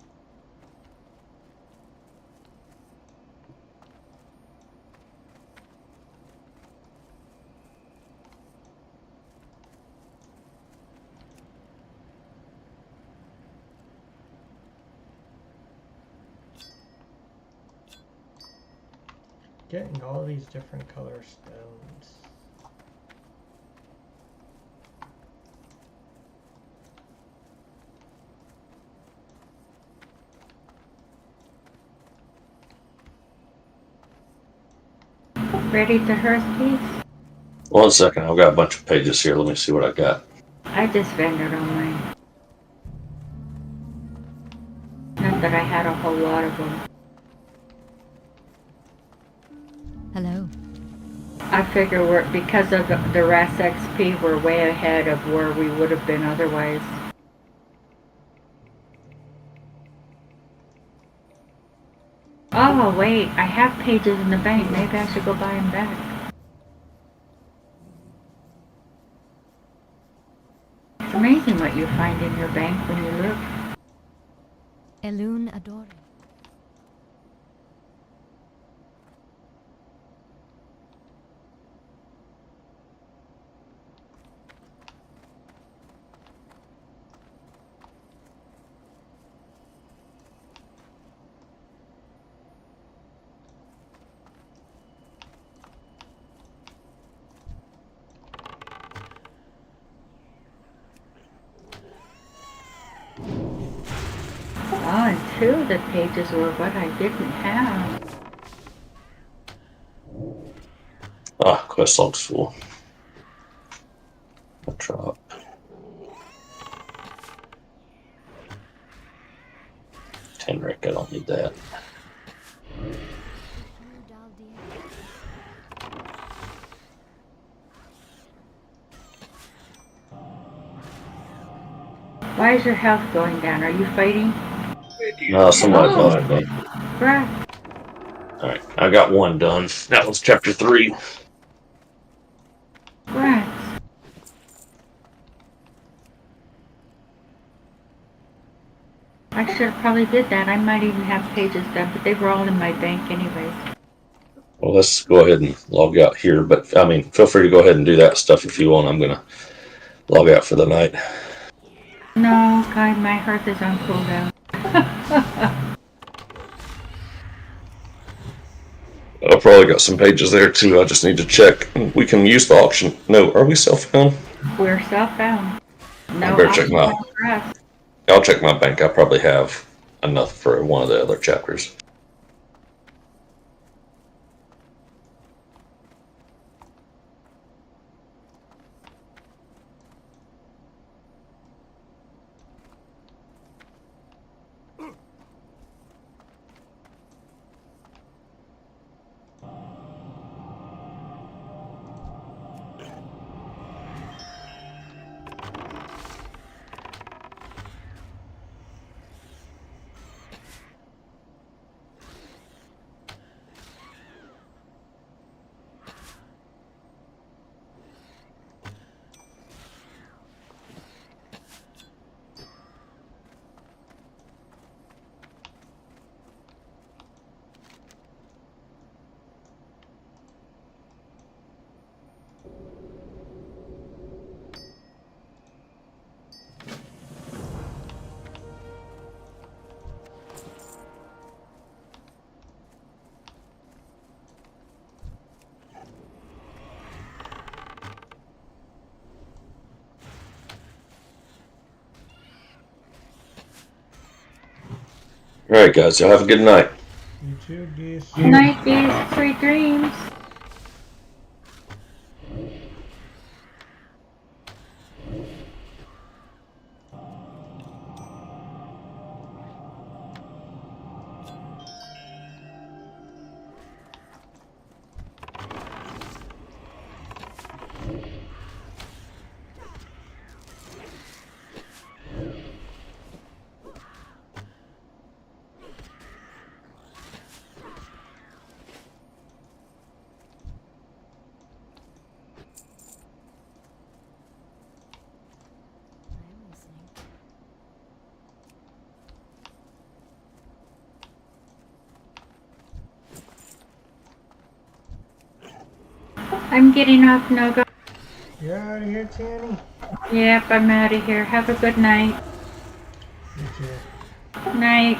Getting all these different color stones. Ready to hearth, please? 1 second, I've got a bunch of pages here. Let me see what I got. I just vendored on mine. Not that I had a whole lot of them. Hello. I figure we're, because of the RAS XP, we're way ahead of where we would have been otherwise. Oh, wait, I have pages in the bank. Maybe I should go buy them back. It's amazing what you find in your bank when you look. Elune Adore. Oh, and two of the pages were what I didn't have. Ah, quest log's full. I'll drop. Tenric, I don't need that. Why is your health going down? Are you fighting? No, somebody's Oh. lost me. Right. Alright, I got one done. That was chapter 3. Right. I should have probably did that. I might even have pages done, but they were all in my bank anyways. Well, let's go ahead and log out here. But, I mean, feel free to go ahead and do that stuff if you want. I'm going to log out for the night. No, God, my hearth is on cooldown. I've probably got some pages there, too. I just need to check. We can use the auction. No, are we self-found? We're self-found. No, I better check my... for us. I'll check my bank. I probably have enough for one of the other chapters. All right, guys. Y'all have a good night. You too, Geese. Good night, Geese. Sweet dreams. I'm getting off, Nogo. You're out of here, Tanny? Yep, I'm out of here. Have a good night. You too. Night.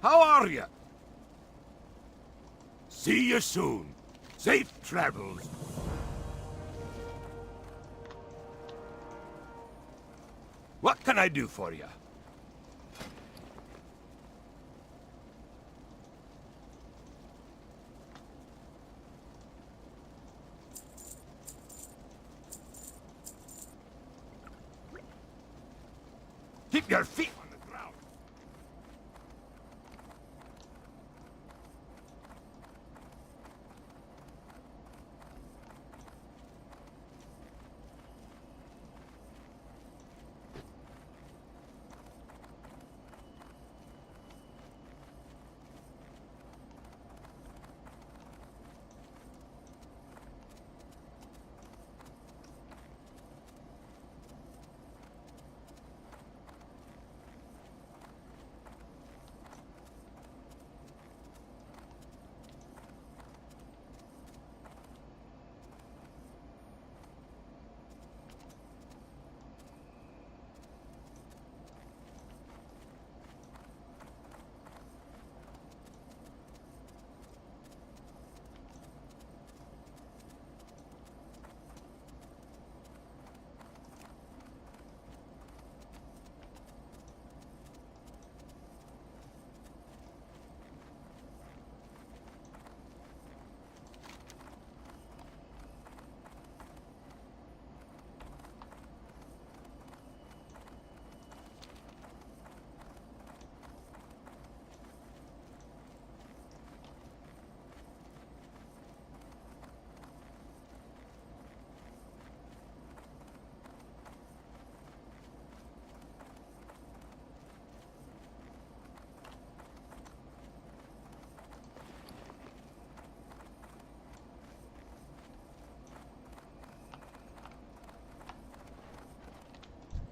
How are you? See you soon. Safe travels. What can I do for you? Keep your feet on the ground.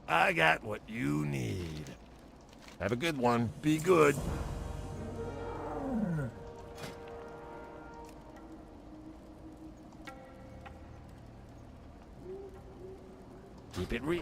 I got what you need. Have a good one. Be good. Keep it real.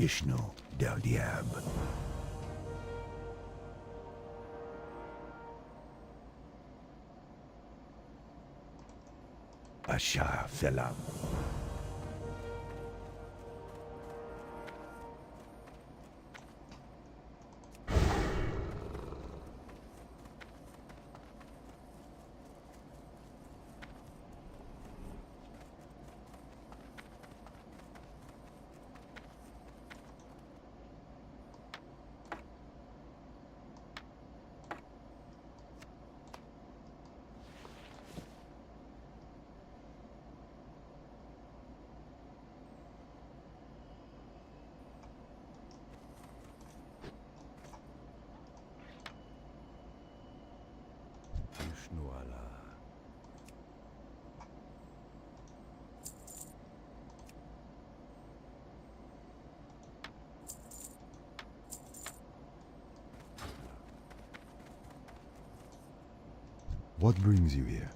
يشنو del diab. Asha Selam. يشنو على What brings you here?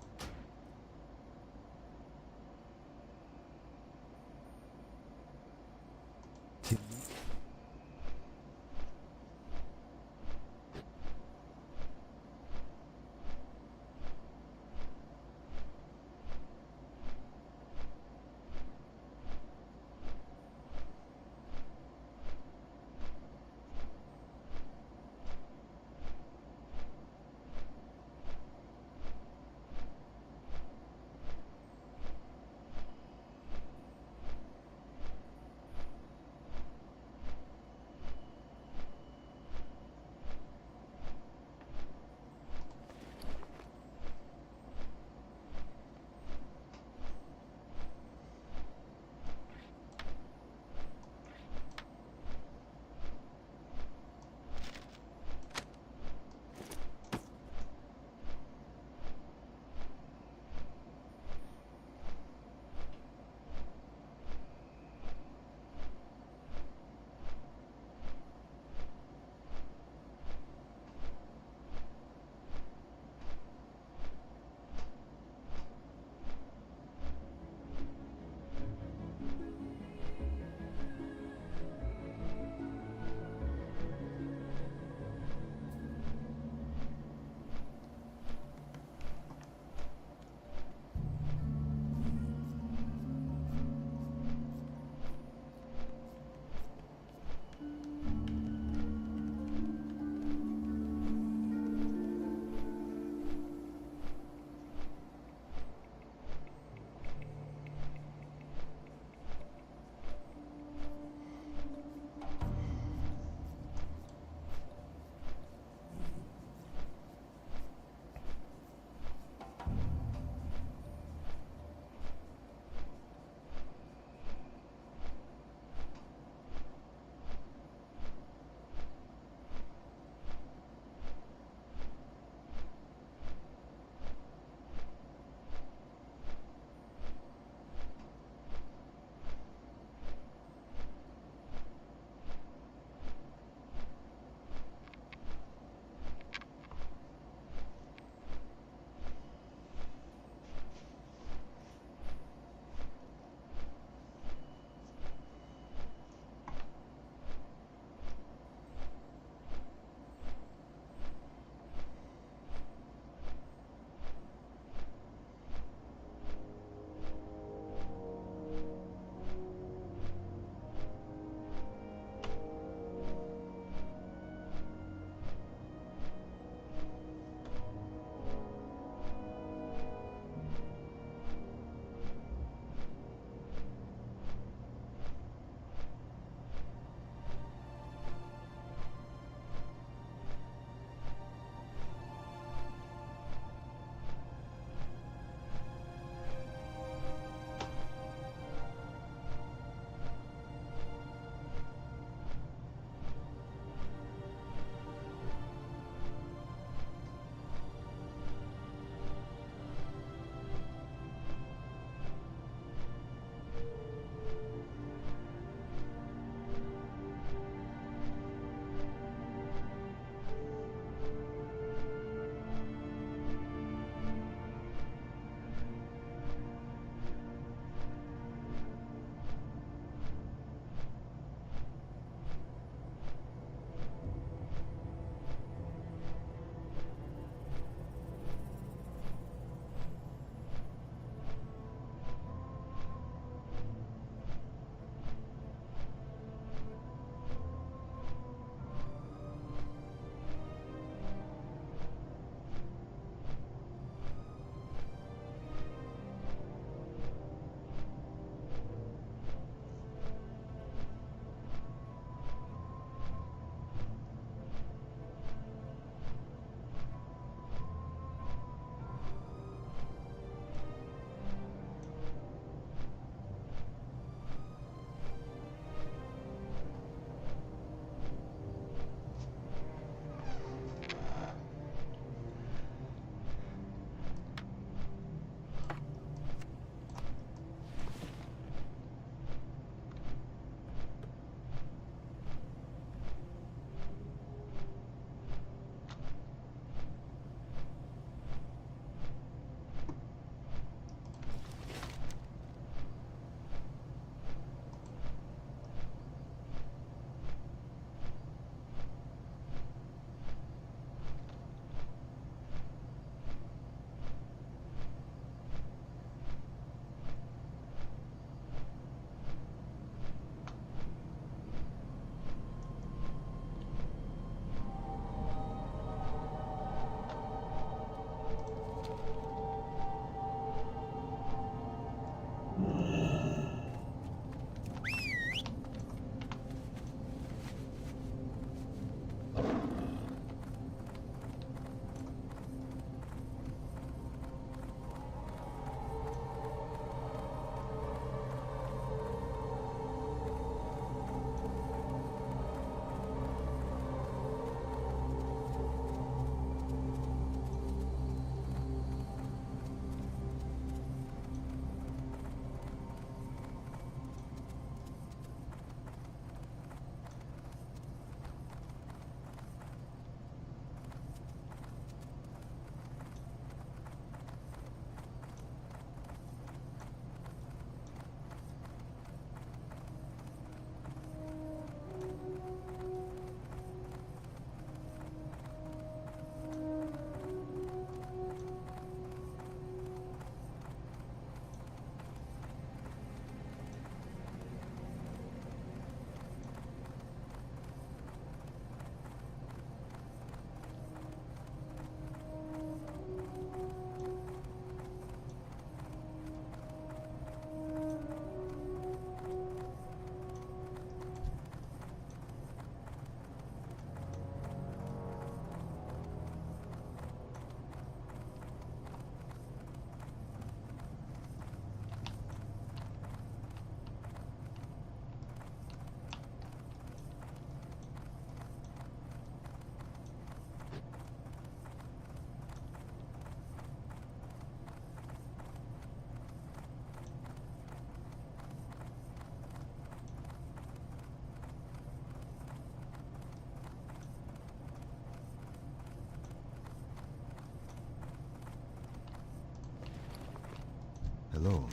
alone.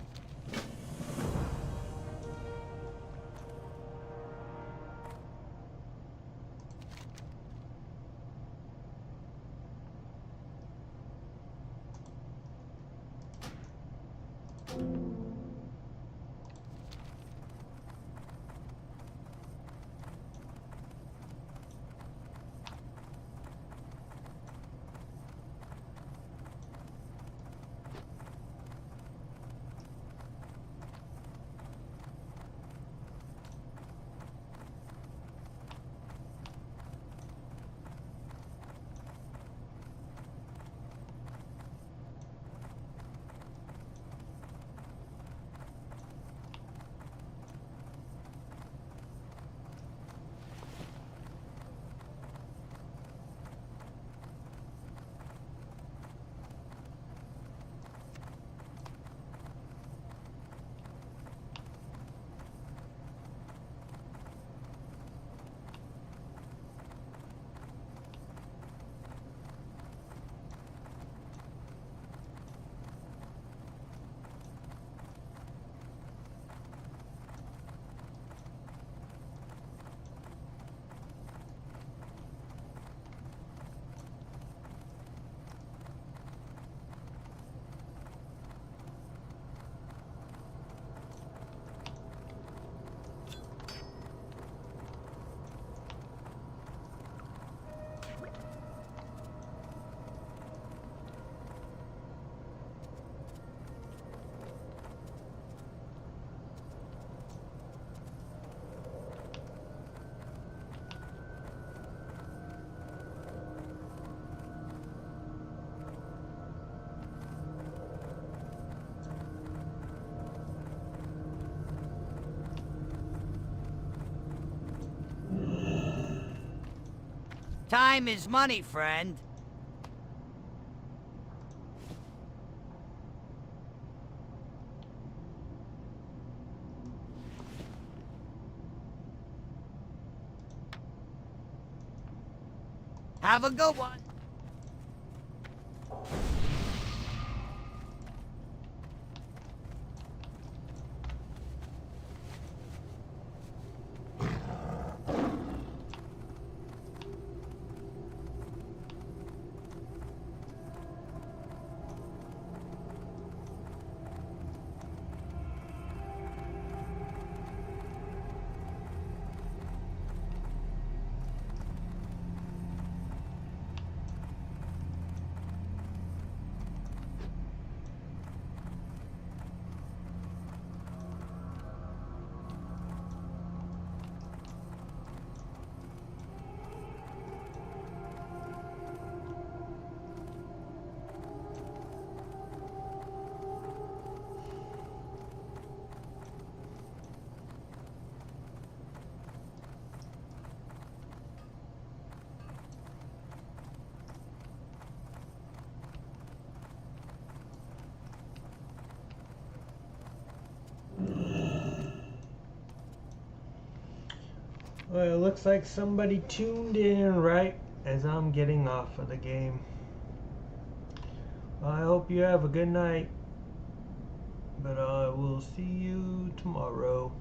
Time is money, friend. Have a good one. Well, it looks like somebody tuned in right as I'm getting off of the game. I hope you have a good night, but I will see you tomorrow.